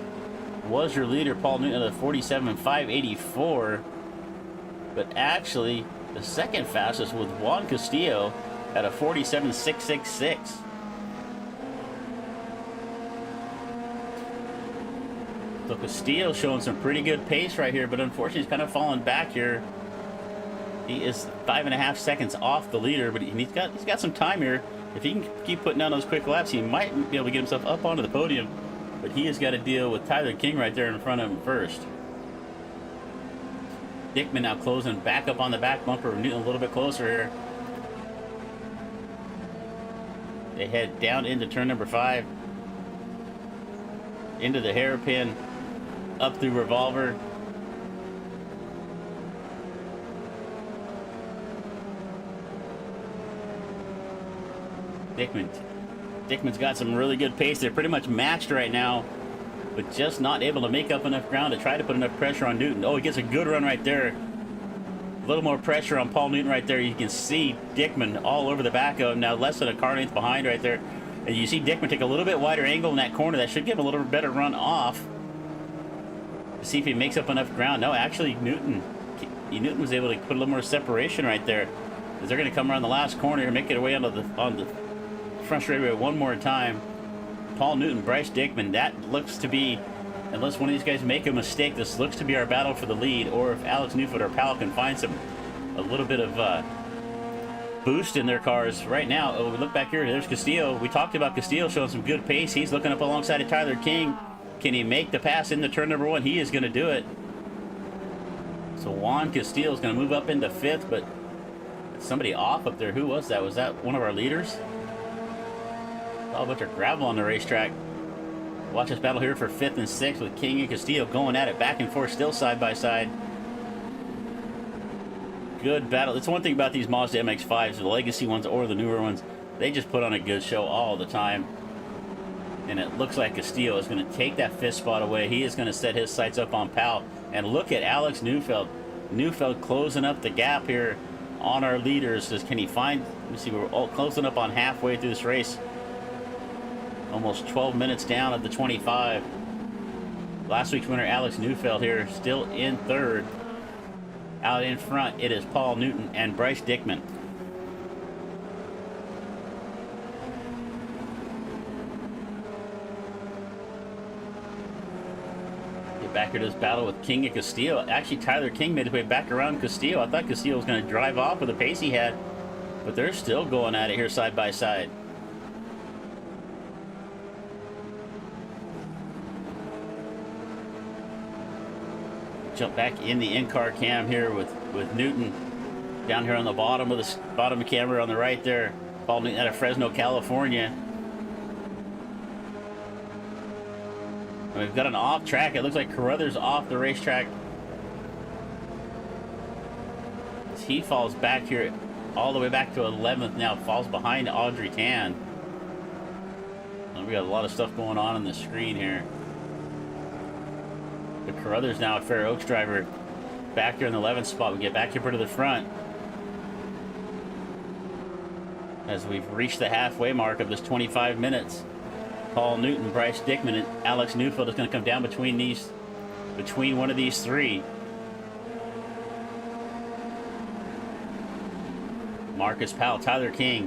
[SPEAKER 2] was your leader, Paul Newton, at a 47.584. But actually, the second fastest was Juan Castillo at a 47.666. So Castillo showing some pretty good pace right here, but unfortunately he's kind of falling back here He is 5.5 seconds off the leader, but he's got some time here. If he can keep putting down those quick laps, he might be able to get himself up onto the podium. But he has got to deal with Tyler King right there in front of him first. Dickman now closing back up on the back bumper. Newton a little bit closer here. They head down into turn number 5. Into the hairpin. Up through Revolver. Dickman's got some really good pace. They're pretty much matched right now, but just not able to make up enough ground to try to put enough pressure on Newton. Oh, he gets a good run right there. A little more pressure on Paul Newton right there. You can see Dickman all over the back of him now, less than a car length behind right there. And you see Dickman take a little bit wider angle in that corner. That should give him a little better run off to see if he makes up enough ground. No, actually, Newton was able to put a little more separation right there, as they're going to come around the last corner and make it away on the front straightaway one more time. Paul Newton, Bryce Dickman, that looks to be, unless one of these guys make a mistake, this looks to be our battle for the lead, or if Alex Neufeld or Powell can find a little bit of boost in their cars right now. Oh, we look back here, there's Castillo. We talked about Castillo showing some good pace. He's looking up alongside of Tyler King. Can he make the pass into turn number 1? He is going to do it. So Juan Castillo is going to move up into 5th, but somebody off up there. Who was that? Was that one of our leaders? Oh, a bunch of gravel on the racetrack. Watch this battle here for 5th and 6th with King and Castillo going at it back and forth, still side by side. Good battle. It's one thing about these Mazda MX-5s, the legacy ones or the newer ones. They just put on a good show all the time. And it looks like Castillo is going to take that 5th spot away. He is going to set his sights up on Powell. And look at Alex Neufeld. Neufeld closing up the gap here on our leaders. Can he find... Let me see, we're all closing up on halfway through this race. Almost 12 minutes down at the 25. Last week's winner, Alex Neufeld here, still in 3rd. Out in front, it is Paul Newton and Bryce Dickman. Get back here to this battle with King and Castillo. Actually, Tyler King made his way back around Castillo. I thought Castillo was going to drive off with the pace he had, but they're still going at it here side by side. Jump back in the in-car cam here with Newton down here on the bottom of the camera on the right there. Paul Newton out of Fresno, California. And we've got an off track. It looks like Carruthers off the racetrack. He falls back here all the way back to 11th now. Falls behind Audrey Tan. And we got a lot of stuff going on the screen here. The Carruthers now a Fair Oaks driver back here in the 11th spot. We get back here to the front as we've reached the halfway mark of this 25 minutes. Paul Newton, Bryce Dickman, and Alex Neufeld is going to come down between one of these three. Marcus Powell, Tyler King,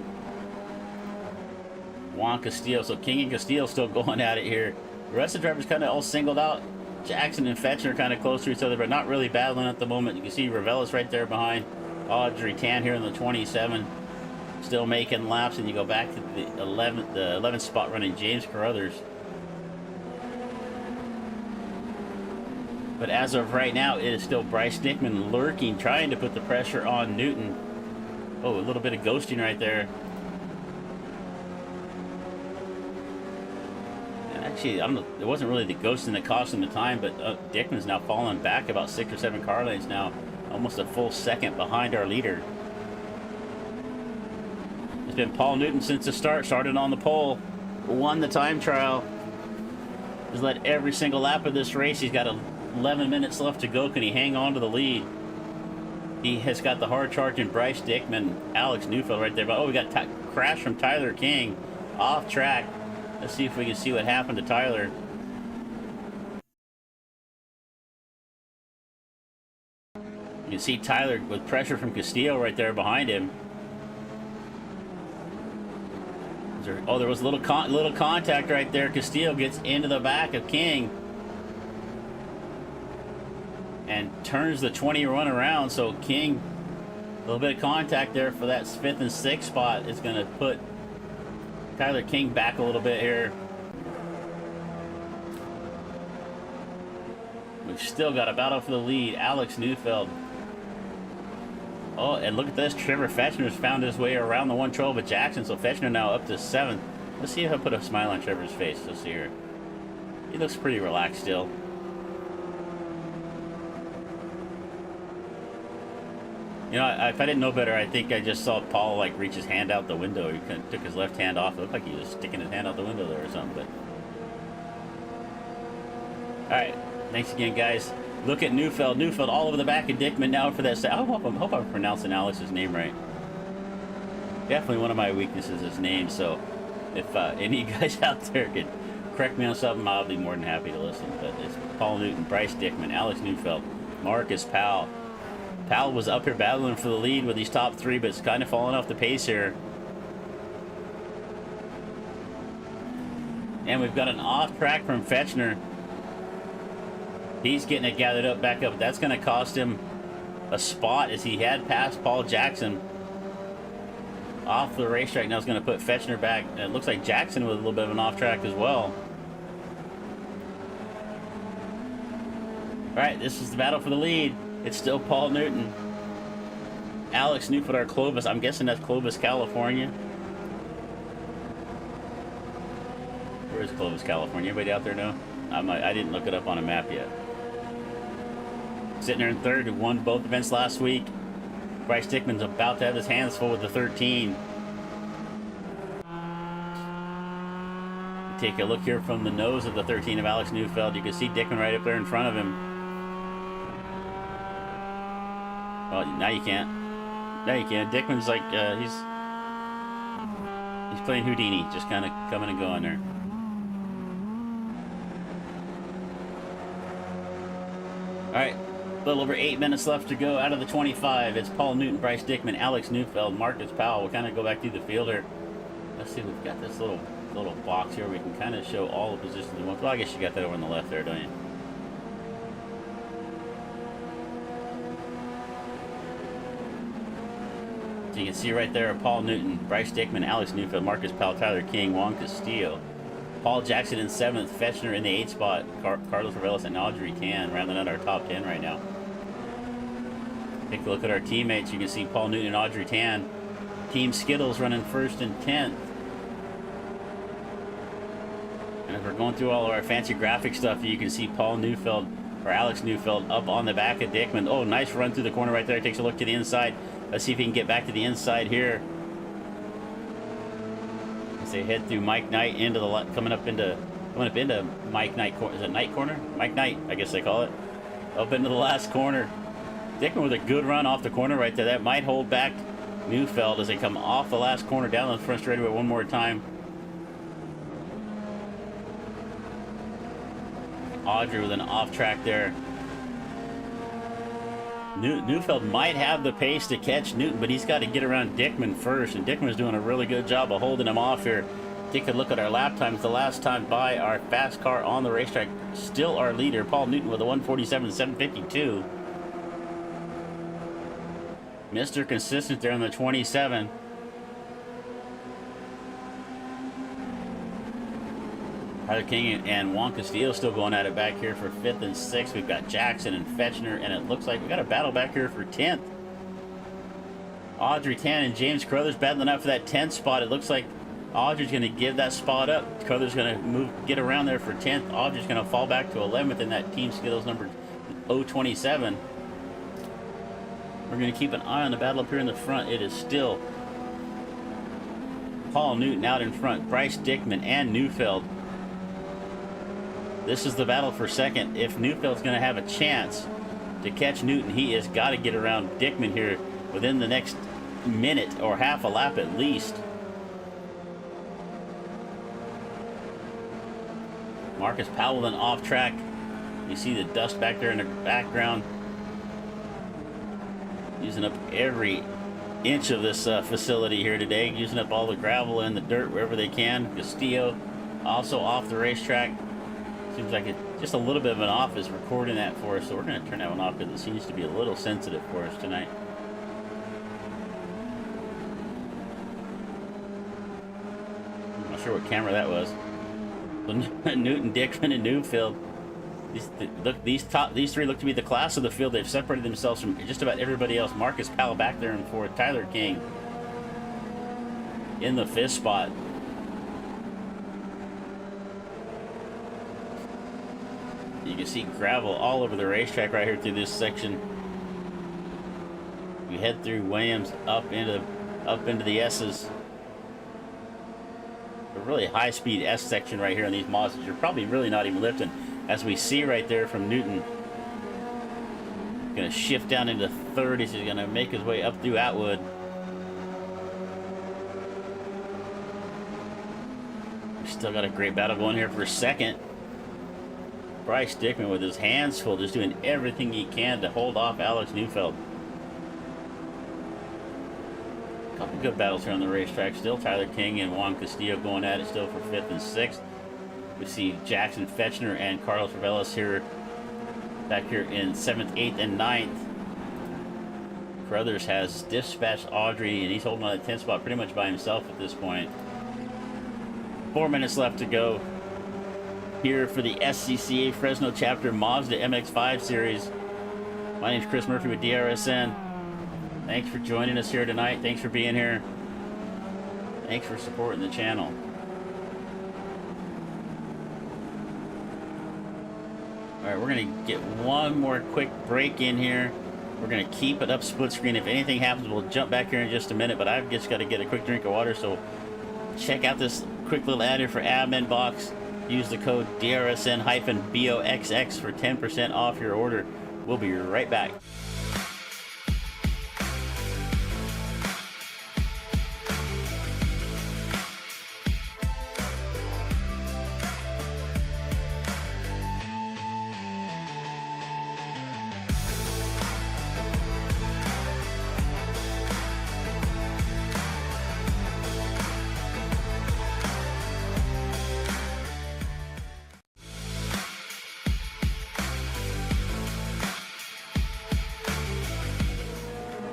[SPEAKER 2] Juan Castillo. So King and Castillo still going at it here. The rest of the drivers kind of all singled out. Jackson and Fetcher are kind of close to each other, but not really battling at the moment. You can see Ravelis right there behind Audrey Tan here in the 27, still making laps. And you go back to the 11th spot running James Carruthers. But as of right now, it is still Bryce Dickman lurking, trying to put the pressure on Newton. Oh, a little bit of ghosting right there. Actually, I don't know, it wasn't really the ghosting that cost him the time, but Dickman's now falling back about 6 or 7 car lengths now, almost a full second behind our leader. It's been Paul Newton since the start, started on the pole, won the time trial, has led every single lap of this race. He's got 11 minutes left to go. Can he hang on to the lead? He has got the hard charging Bryce Dickman, Alex Neufeld right there. But oh, we got crash from Tyler King off track. Let's see if we can see what happened to Tyler. You can see Tyler with pressure from Castillo right there behind him. Oh, there was a little contact right there. Castillo gets into the back of King and turns the 20 run around. So King little bit of contact there for that 5th and 6th spot. It's going to put Tyler King back a little bit here. We've still got a battle for the lead. Alex Neufeld. Oh, and look at this. Trevor Fechner's found his way around the 112 with Jackson, so Fechner now up to 7th. Let's see if I put a smile on Trevor's face. Let's see here. He looks pretty relaxed still. You know, if I didn't know better, I think I just saw Paul like reach his hand out the window. He kind of took his left hand off. It looked like he was sticking his hand out the window there or something. But all right, thanks again, guys. Look at Neufeld. Neufeld all over the back of Dickman now for that. I hope I'm pronouncing Alex's name right. Definitely one of my weaknesses is name. So if any of you guys out there could correct me on something, I'll be more than happy to listen. But it's Paul Newton, Bryce Dickman, Alex Neufeld, Marcus Powell. Powell was up here battling for the lead with these top 3, but it's kind of falling off the pace here. And we've got an off track from Fechner. He's getting it gathered up, back up. That's going to cost him a spot as he had passed Paul Jackson off the racetrack. Now it's going to put Fechner back. And it looks like Jackson with a little bit of an off track as well. All right, this is the battle for the lead. It's still Paul Newton. Alex Neufeld, our Clovis. I'm guessing that's Clovis, California. Where is Clovis, California? Anybody out there know? I didn't look it up on a map yet. Sitting there in 3rd, who won both events last week. Bryce Dickman's about to have his hands full with the 13. Take a look here from the nose of the 13 of Alex Neufeld. You can see Dickman right up there in front of him. Well, now you can't. Now you can. Dickman's like, he's playing Houdini, just kind of coming and going there. All right, a little over 8 minutes left to go out of the 25. It's Paul Newton, Bryce Dickman, Alex Neufeld, Marcus Powell. We'll kind of go back through the field here. Let's see, we've got this little box here. We can kind of show all the positions at once. Well, I guess you got that over on the left there, don't you? So you can see right there, Paul Newton, Bryce Dickman, Alex Neufeld, Marcus Powell, Tyler King, Juan Castillo. Paul Jackson in 7th, Fechner in the 8th spot, Carlos Reveles and Audrey Tan rounding out our top 10 right now. Take a look at our teammates. You can see Paul Newton and Audrey Tan. Team Skittles running 1st and 10th. And as we're going through all of our fancy graphic stuff, you can see Paul Neufeld, or Alex Neufeld, up on the back of Dickman. Oh, nice run through the corner right there. Takes a look to the inside. Let's see if he can get back to the inside here. As they head through Mike Knight into the coming up into Mike Knight corner. Is it Knight corner? Mike Knight, I guess they call it. Up into the last corner. Dickman with a good run off the corner right there. That might hold back Neufeld as they come off the last corner down the front straightaway one more time. Audrey with an off track there. Neufeld might have the pace to catch Newton, but he's got to get around Dickman first, and Dickman's doing a really good job of holding him off here. Take a look at our lap times. The last time by our fast car on the racetrack, still our leader, Paul Newton with a 147.752. Mr. Consistent there on the 27. Tyler King and Juan Castillo still going at it back here for 5th and 6th. We've got Jackson and Fechner, and it looks like we got a battle back here for 10th. Audrey Tan and James Crothers battling out for that 10th spot. It looks like Audrey's going to give that spot up. Crothers going to get around there for 10th. Audrey's going to fall back to 11th in that Team Skittles number 027. We're going to keep an eye on the battle up here in the front. It is still Paul Newton out in front, Bryce Dickman and Neufeld. This is the battle for second. If Neufeld's going to have a chance to catch Newton, he has got to get around Dickman here within the next minute or half a lap at least. Marcus Powell then off track. You see the dust back there in the background. Using up every inch of this facility here today. Using up all the gravel and the dirt wherever they can. Castillo also off the racetrack. Seems like it just a little bit of an off is recording that for us, so we're going to turn that one off because it seems to be a little sensitive for us tonight. sure what camera that was. So Newton, Dickman, and Newfield. These three look to be the class of the field. They've separated themselves from just about everybody else. Marcus Powell back there in fourth. Tyler King in the fifth spot. You can see gravel all over the racetrack right here through this section. We head through Williams up into the S's. A really high-speed S section right here on these Mazdas. You're probably really not even lifting, as we see right there from Newton. Going to shift down into 30s. He's going to make his way up through Atwood. We still got a great battle going here for second. Bryce Dickman with his hands full, just doing everything he can to hold off Alex Neufeld. A couple good battles here on the racetrack still. Tyler King and Juan Castillo going at it still for 5th and 6th. We see Jackson Fetchner and Carlos Reveles here, back here in 7th, 8th, and 9th. Crothers has dispatched Audrey, and he's holding on that 10th spot pretty much by himself at this point. 4 minutes left to go here for the SCCA Fresno chapter Mazda MX-5 series. My name's Chris Murphy with DRSN. Thanks for joining us here tonight. Thanks for being here. Thanks for supporting the channel. All right, we're gonna get one more quick break in here. We're gonna keep it up split screen. If anything happens, we'll jump back here in just a minute, but I've just got to get a quick drink of water, so check out this quick little ad here for admin box. Use the code DRSN-BOXX for 10% off your order. We'll be right back.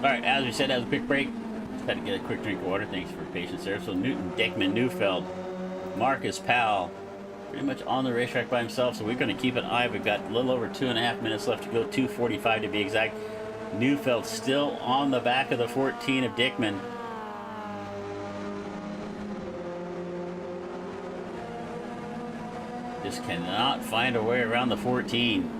[SPEAKER 2] Alright, as we said, that was a quick break. Just had to get a quick drink of water. Thanks for your patience there. So Newton, Dickman, Neufeld, Marcus Powell, pretty much on the racetrack by himself. So we're going to keep an eye. We've got a little over 2.5 minutes left to go, 2:45 to be exact. Neufeld still on the back of the 14 of Dickman. Just cannot find a way around the 14.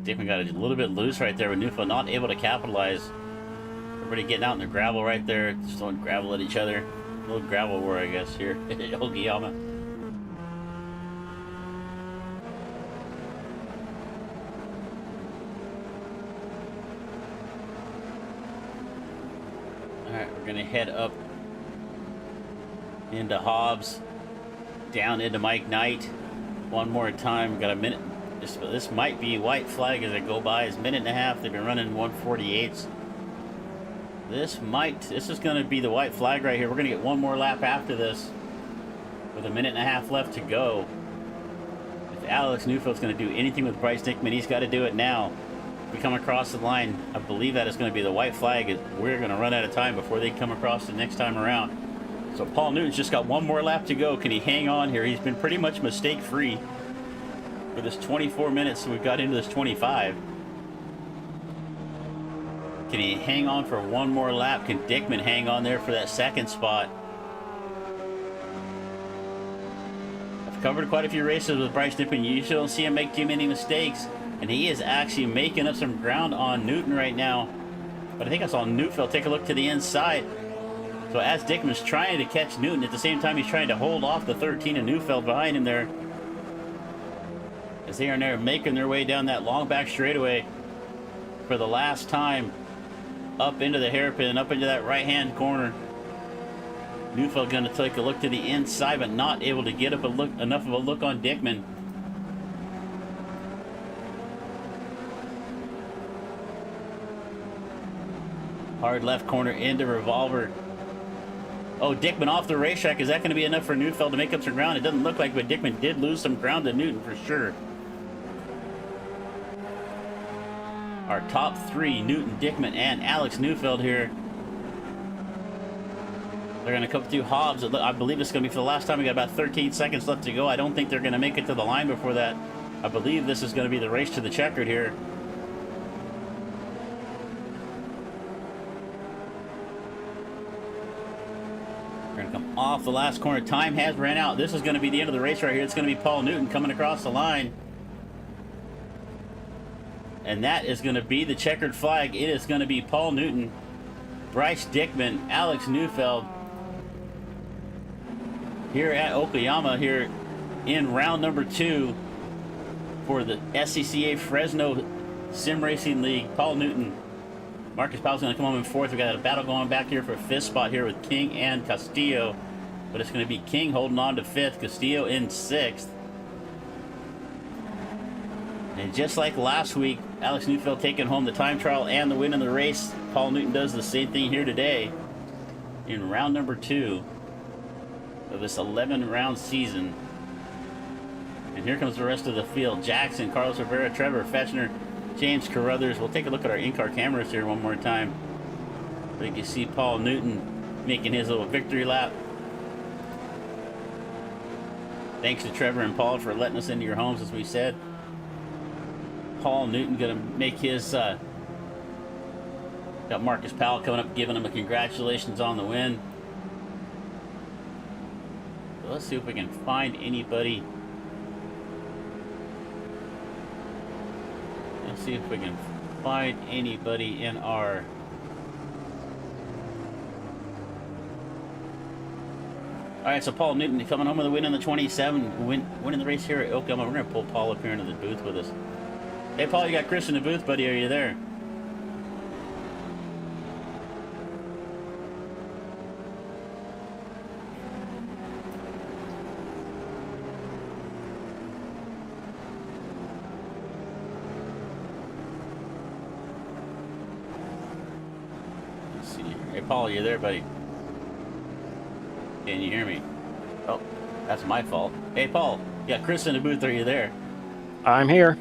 [SPEAKER 2] Dickman got a little bit loose right there with Neufeld, not able to capitalize. Everybody getting out in the gravel right there, just throwing gravel at each other. A little gravel war, I guess, here at Okayama. Alright, we're gonna head up into Hobbs, down into Mike Knight. One more time, we got a minute. This might be white flag as I go by. It's a minute and a half. They've been running 1:48s. This is going to be the white flag right here. We're going to get one more lap after this with a minute and a half left to go. If Alex Neufeld's going to do anything with Bryce Dickman, he's got to do it now. If we come across the line, I believe that is going to be the white flag. We're going to run out of time before they come across the next time around. So Paul Newton's just got one more lap to go. Can he hang on here? He's been pretty much mistake-free for this 24 minutes, so we've got into this 25. Can he hang on for one more lap? Can Dickman hang on there for that second spot? I've covered quite a few races with Bryce Dickman. You usually don't see him make too many mistakes, and he is actually making up some ground on Newton right now. But I think I saw Neufeld take a look to the inside. So as Dickman's trying to catch Newton, at the same time he's trying to hold off the 13 of Neufeld behind him there, as they are there making their way down that long back straightaway for the last time up into the hairpin, up into that right-hand corner. Neufeld going to take a look to the inside, but not able to get up enough of a look on Dickman. Hard left corner into Revolver. Oh, Dickman off the racetrack. Is that going to be enough for Neufeld to make up some ground? It doesn't look like, but Dickman did lose some ground to Newton for sure. our top three, Newton Dickman and Alex Neufeld here. They're going to come through Hobbs. I believe it's going to be for the last time. We got about 13 seconds left to go. I don't think they're going to make it to the line before that. I believe this is going to be the race to the checkered here. We're going to come off the last corner. Time has ran out. This is going to be the end of the race right here. It's going to be Paul Newton coming across the line. And that is going to be the checkered flag. It is going to be Paul Newton, Bryce Dickman, Alex Neufeld here at Okayama here in round number 2 for the SCCA Fresno Sim Racing League. Paul Newton, Marcus Powell's going to come home in 4th. We got a battle going back here for a 5th spot here with King and Castillo, but it's going to be King holding on to 5th, Castillo in 6th. And just like last week, Alex Neufeld taking home the time trial and the win in the race. Paul Newton does the same thing here today in round number 2 of this 11-round season. And here comes the rest of the field. Jackson, Carlos Rivera, Trevor Fetchner, James Carruthers. We'll take a look at our in-car cameras here one more time. So you can see Paul Newton making his little victory lap. Thanks to Trevor and Paul for letting us into your homes, as we said. Paul Newton gonna make his got Marcus Powell coming up giving him a congratulations on the win. So let's see if we can find anybody. Let's see if we can find anybody in our Alright, so Paul Newton coming home with a win in the 27, winning the race here at Okayama. We're gonna pull Paul up here into the booth with us. Hey, Paul, you got Chris in the booth, buddy. Are you there? Let's see. Hey, Paul, are you there, buddy? Can you hear me? Oh, that's my fault. Hey, Paul, you got Chris in the booth. Are you there?
[SPEAKER 4] I'm here.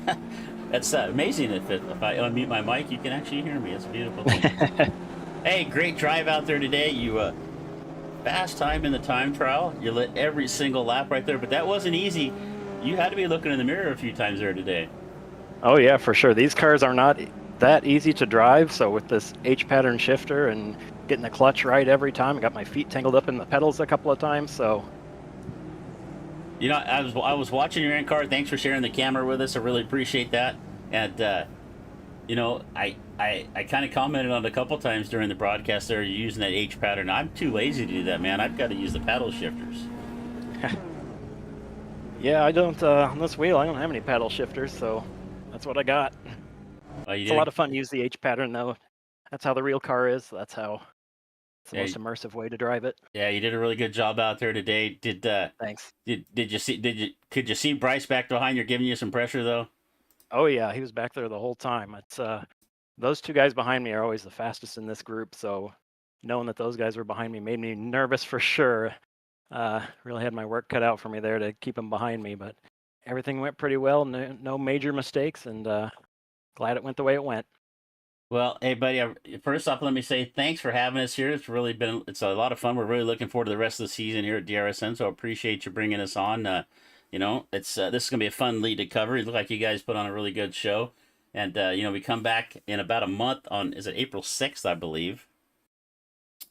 [SPEAKER 2] That's amazing. If I unmute my mic, you can actually hear me. It's a beautiful thing. Hey, great drive out there today. You fast time in the time trial. You lit every single lap right there, but that wasn't easy. You had to be looking in the mirror a few times there today.
[SPEAKER 4] Oh yeah, for sure. These cars are not that easy to drive, so with this H-pattern shifter and getting the clutch right every time, I got my feet tangled up in the pedals a couple of times, so...
[SPEAKER 2] You know, I was watching your in-car. Thanks for sharing the camera with us. I really appreciate that. And, you know, I kind of commented on it a couple times during the broadcast there, using that H pattern. I'm too lazy to do that, man. I've got to use the paddle shifters.
[SPEAKER 4] Yeah, I don't, on this wheel, I don't have any paddle shifters, so that's what I got. It's a lot of fun to use the H pattern, though. That's how the real car is. That's how it's the most immersive way to drive it.
[SPEAKER 2] Yeah, you did a really good job out there today.
[SPEAKER 4] Thanks.
[SPEAKER 2] Could you see Bryce back behind you giving you some pressure, though?
[SPEAKER 4] Oh yeah, he was back there the whole time. It's those two guys behind me are always the fastest in this group, so knowing that those guys were behind me made me nervous for sure. Really had my work cut out for me there to keep them behind me, but everything went pretty well. No major mistakes, and glad it went the way it went.
[SPEAKER 2] Well, hey, buddy, first off, let me say thanks for having us here. It's a lot of fun. We're really looking forward to the rest of the season here at DRSN, so I appreciate you bringing us on. You know, this is going to be a fun lead to cover. It looked like you guys put on a really good show. And, you know, we come back in about a month on, is it April 6th, I believe.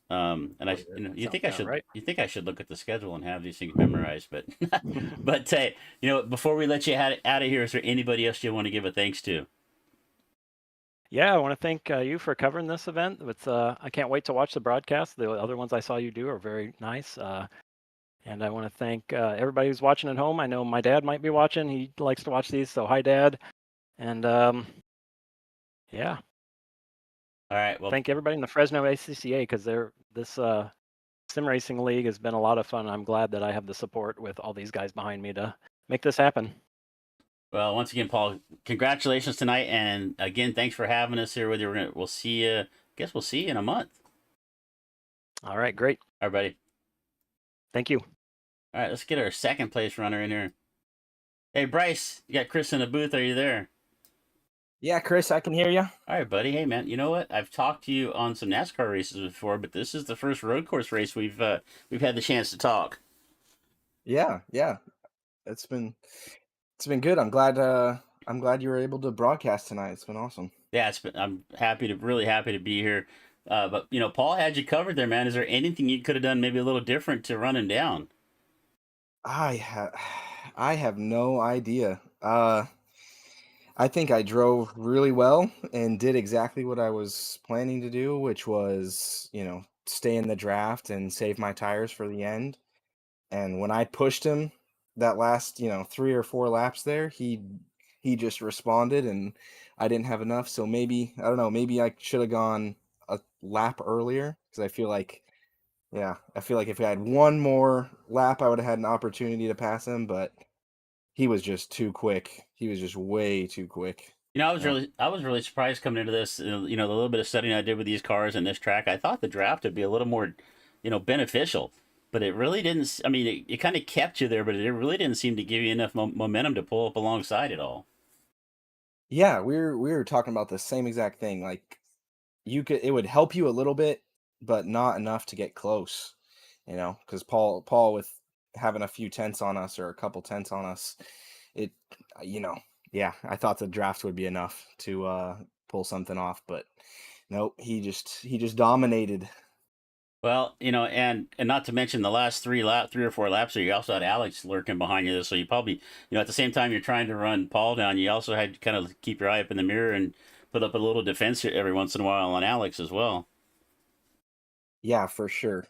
[SPEAKER 2] You think I should look at the schedule and have these things memorized, but, but, you know, before we let you out of here, is there anybody else you want to give a thanks to?
[SPEAKER 4] Yeah, I want to thank you for covering this event. I can't wait to watch the broadcast. The other ones I saw you do are very nice. And I want to thank everybody who's watching at home. I know my dad might be watching. He likes to watch these, so hi, Dad. And yeah.
[SPEAKER 2] All right. Well,
[SPEAKER 4] thank everybody in the Fresno SCCA, because this sim racing league has been a lot of fun. I'm glad that I have the support with all these guys behind me to make this happen.
[SPEAKER 2] Well, once again, Paul, congratulations tonight, and again, thanks for having us here with you. We'll see you. Guess we'll see you in a month.
[SPEAKER 4] All right, great.
[SPEAKER 2] All right, buddy.
[SPEAKER 4] Thank you.
[SPEAKER 2] All right, let's get our second place runner in here. Hey, Bryce, you got Chris in the booth. Are you there?
[SPEAKER 5] Yeah, Chris, I can hear you.
[SPEAKER 2] All right, buddy. Hey, man. You know what? I've talked to you on some NASCAR races before, but this is the first road course race we've had the chance to talk.
[SPEAKER 5] Yeah. It's been it's been good. I'm glad you were able to broadcast tonight. It's been awesome.
[SPEAKER 2] Yeah, I'm really happy to be here. But Paul had you covered there, man. Is there anything you could have done maybe a little different to run him down?
[SPEAKER 5] I have I have no idea. I think I drove really well and did exactly what I was planning to do, which was, stay in the draft and save my tires for the end. And when I pushed him that last, 3 or 4 laps there, he just responded and I didn't have enough. So maybe, I don't know, maybe I should have gone a lap earlier because I feel like if I had one more lap, I would have had an opportunity to pass him, but he was just too quick. He was just way too quick. Yeah.
[SPEAKER 2] I was really surprised coming into this. The little bit of studying I did with these cars and this track, I thought the draft would be a little more, beneficial. But it really didn't. I mean, it kind of kept you there, but it really didn't seem to give you enough momentum to pull up alongside it all.
[SPEAKER 5] Yeah, we were talking about the same exact thing. Like it would help you a little bit, but not enough to get close, because Paul with having a few tenths on us or a couple tenths on us, it, you know, yeah, I thought the draft would be enough to pull something off, but nope, he just dominated.
[SPEAKER 2] Well, and not to mention the last 3 or 4 laps, so you also had Alex lurking behind you. So you probably, at the same time you're trying to run Paul down, you also had to kind of keep your eye up in the mirror and put up a little defense every once in a while on Alex as well.
[SPEAKER 5] Yeah, for sure.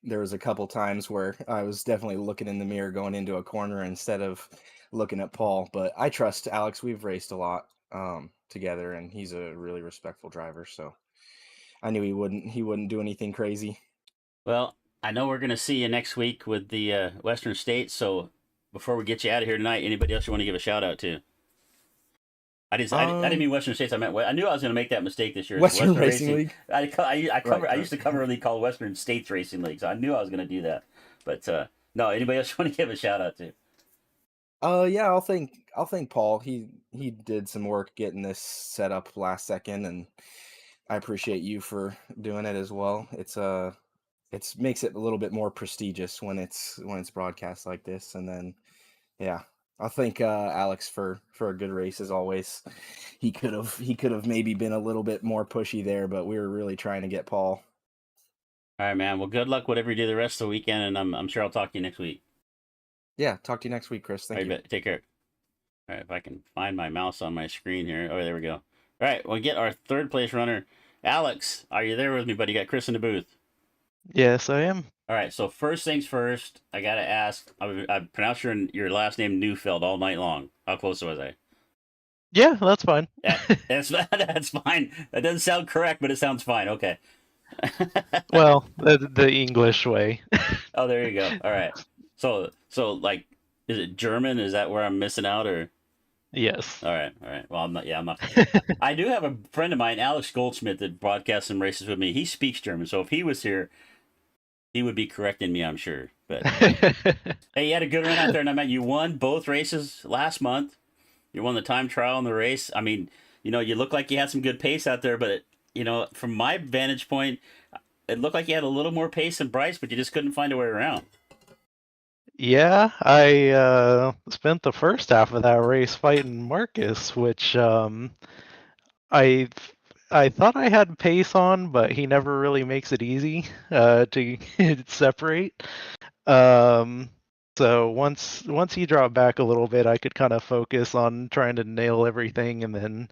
[SPEAKER 5] There was a couple times where I was definitely looking in the mirror going into a corner instead of looking at Paul, but I trust Alex. We've raced a lot together and he's a really respectful driver, so I knew he wouldn't do anything crazy.
[SPEAKER 2] Well, I know we're going to see you next week with the Western States. So before we get you out of here tonight, anybody else you want to give a shout out to? I didn't
[SPEAKER 5] Um
[SPEAKER 2] mean Western States. I knew I was going to make that mistake this year.
[SPEAKER 5] Western Racing League.
[SPEAKER 2] I
[SPEAKER 5] Right.
[SPEAKER 2] used to cover a league called Western States Racing League, so I knew I was going to do that. But no, anybody else you want to give a shout out to?
[SPEAKER 5] Yeah, I'll thank Paul. He did some work getting this set up last second, and I appreciate you for doing it as well. It's makes it a little bit more prestigious when it's broadcast like this. And then yeah, I'll thank Alex for a good race as always. He could have maybe been a little bit more pushy there, but we were really trying to get Paul.
[SPEAKER 2] All right, man. Well, good luck whatever you do the rest of the weekend, and I'm sure I'll talk to you next week.
[SPEAKER 5] Yeah, talk to you next week, Chris.
[SPEAKER 2] All
[SPEAKER 5] Thank
[SPEAKER 2] right,
[SPEAKER 5] you.
[SPEAKER 2] take care. All right, if I can find my mouse on my screen here. Oh, there we go. All right, we'll get our third place runner, Alex. Are you there with me, buddy? You got Chris in the booth.
[SPEAKER 6] Yes, I am.
[SPEAKER 2] All right, so first things first, I gotta ask. I pronounced your last name Neufeld all night long. How close was I?
[SPEAKER 6] Yeah, that's fine.
[SPEAKER 2] That's that's fine. That doesn't sound correct, but it sounds fine. Okay.
[SPEAKER 6] Well, the English way.
[SPEAKER 2] Oh, there you go. All right. So like, is it German? Is that where I'm missing out, or?
[SPEAKER 6] Yes.
[SPEAKER 2] All right, all right. Well, I'm not. Yeah, I'm not. I do have a friend of mine, Alex Goldsmith, that broadcasts some races with me. He speaks German, so if he was here, he would be correcting me, I'm sure. But hey, you had a good run out there, and I mean, you won both races last month. You won the time trial and the race. I mean, you look like you had some good pace out there, but from my vantage point, it looked like you had a little more pace than Bryce, but you just couldn't find a way around.
[SPEAKER 6] Yeah, I spent the first half of that race fighting Marcus, which I I thought I had pace on, but he never really makes it easy to separate. So once he dropped back a little bit, I could kind of focus on trying to nail everything, and then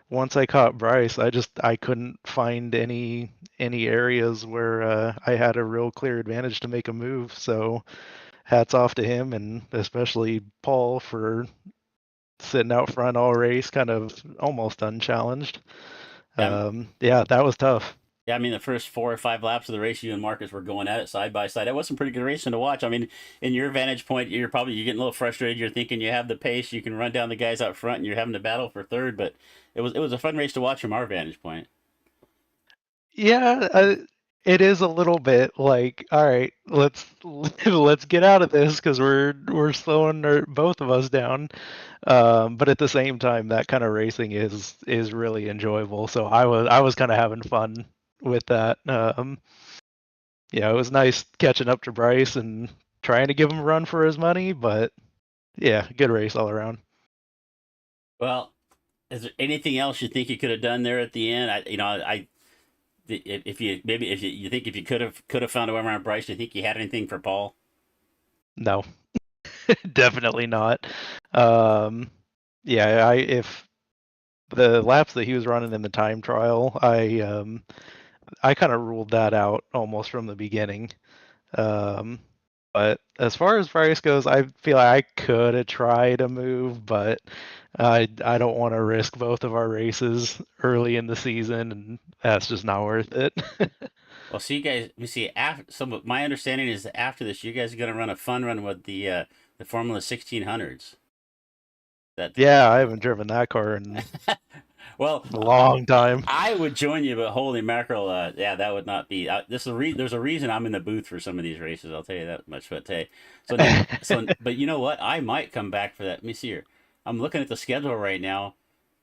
[SPEAKER 6] once I caught Bryce, I couldn't find any areas where I had a real clear advantage to make a move. So hats off to him, and especially Paul for sitting out front all race, kind of almost unchallenged. Yeah, that was tough.
[SPEAKER 2] Yeah, I mean, the first 4 or 5 laps of the race, you and Marcus were going at it side by side. That was some pretty good racing to watch. I mean, in your vantage point, you're getting a little frustrated. You're thinking you have the pace, you can run down the guys out front, and you're having to battle for third. But it was a fun race to watch from our vantage point.
[SPEAKER 6] Yeah, It is a little bit like, all right, let's get out of this because we're slowing both of us down. But at the same time, that kind of racing is really enjoyable. So I was kind of having fun with that. Yeah, it was nice catching up to Bryce and trying to give him a run for his money. But yeah, good race all around.
[SPEAKER 2] Well, is there anything else you think you could have done there at the end? If you maybe if you think if you could have found a way around Bryce, do you think you had anything for Paul?
[SPEAKER 6] No, definitely not. Um, yeah, I if the laps that he was running in the time trial, I kind of ruled that out almost from the beginning. Um, but as far as Bryce goes, I feel like I could have tried a move, but I don't want to risk both of our races early in the season, and that's just not worth it.
[SPEAKER 2] Well, see, you guys. Let me see. After some of my understanding is that after this, you guys are going to run a fun run with the Formula 1600s. That
[SPEAKER 6] Yeah, I haven't driven that car in
[SPEAKER 2] well,
[SPEAKER 6] a long time.
[SPEAKER 2] I would join you, but holy mackerel, yeah, that would not be. There's a reason I'm in the booth for some of these races. I'll tell you that much. But hey, but you know what? I might come back for that. Let me see here. I'm looking at the schedule right now.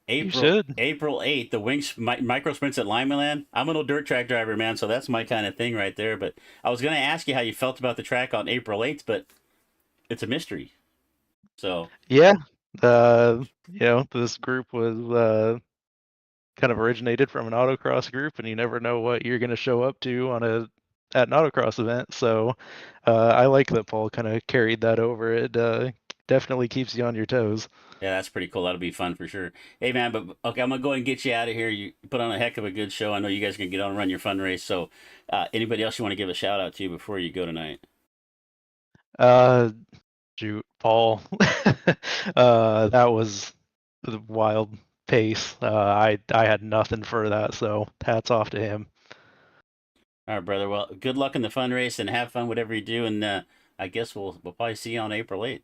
[SPEAKER 6] You should.
[SPEAKER 2] April 8th, the micro sprints at Limaland. I'm an old dirt track driver, man, so that's my kind of thing right there. But I was going to ask you how you felt about the track on April 8th, but it's a mystery. So
[SPEAKER 6] Yeah. This group was kind of originated from an autocross group, and you never know what you're going to show up to at an autocross event. So I like that Paul kind of carried that over. It definitely keeps you on your toes.
[SPEAKER 2] yeah, that's pretty cool. That'll be fun for sure. Hey, man, but okay, I'm gonna go ahead and get you out of here. You put on a heck of a good show. I know you guys can get on and run your fun race. So, anybody else you want to give a shout out to before you go tonight?
[SPEAKER 6] Uh, Shoot, Paul. That was the wild pace. I had nothing for that, so hats off to him.
[SPEAKER 2] All right, brother. Well, good luck in the fun race and have fun whatever you do. And I guess we'll probably see you on April 8th.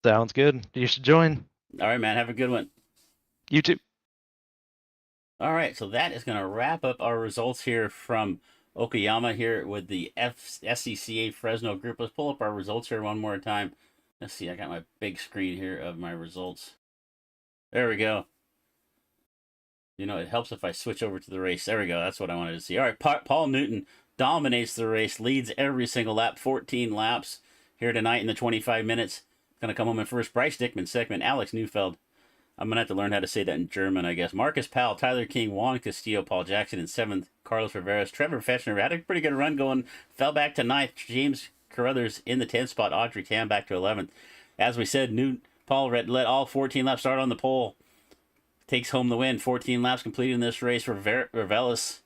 [SPEAKER 6] Sounds good. You should join.
[SPEAKER 2] All right, man. Have a good one.
[SPEAKER 6] You too.
[SPEAKER 2] All right, so that is going to wrap up our results here from Okayama here with the SCCA Fresno group. Let's pull up our results here one more time. Let's see, I got my big screen here of my results. There we go. You know, it helps if I switch over to the race. There we go. That's what I wanted to see. All right, Paul Newton dominates the race, leads every single lap, 14 laps here tonight in the 25 minutes. Going to come home in first. Bryce Dickman second. Alex Neufeld. I'm going to have to learn how to say that in German, I guess. Marcus Powell, Tyler King, Juan Castillo, Paul Jackson in seventh. Carlos Rivera, Trevor Fechner had a pretty good run going. Fell back to ninth. James Carruthers in the 10th spot. Audrey Tam back to 11th. As we said, Paul let all 14 laps start on the pole. Takes home the win. 14 laps completed in this race. Revelis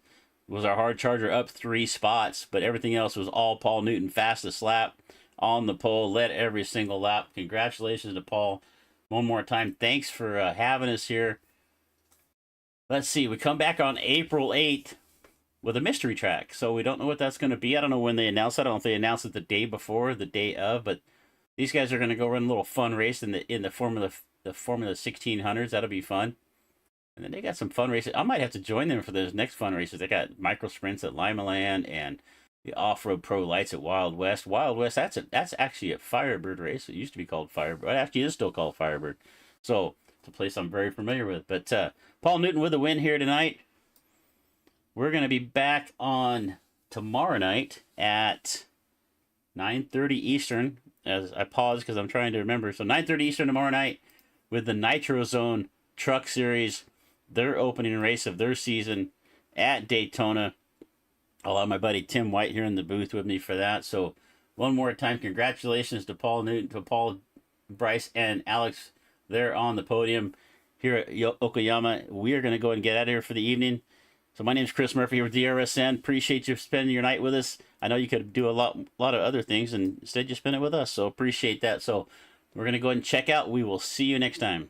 [SPEAKER 2] was our hard charger up 3 spots, but everything else was all Paul Newton. Fastest lap on the pole. Led every single lap. Congratulations to Paul. One more time, thanks for having us here. Let's see, we come back on April 8th with a mystery track. So we don't know what that's going to be. I don't know when they announce it. I don't know if they announced it the day before, the day of, but these guys are going to go run a little fun race in the Formula 1600s. That'll be fun. And then they got some fun races. I might have to join them for those next fun races. They got micro sprints at Limaland and the Off-Road Pro Lights at Wild West. Wild West, that's actually a Firebird race. It used to be called Firebird. Actually, it is still called Firebird. So it's a place I'm very familiar with. But Paul Newton with a win here tonight. We're going to be back on tomorrow night at 9:30 Eastern. As I pause because I'm trying to remember. So 9:30 Eastern tomorrow night with the Nitro Zone Truck Series. Their opening race of their season at Daytona. I'll have my buddy Tim White here in the booth with me for that. So one more time, congratulations to Paul Newton, to Paul, Bryce, and Alex there on the podium here at Okayama. We are going to go and get out of here for the evening. So my name is Chris Murphy here with DRSN. Appreciate you spending your night with us. I know you could do a lot of other things, and instead you spend it with us. So appreciate that. So we're going to go ahead and check out. We will see you next time.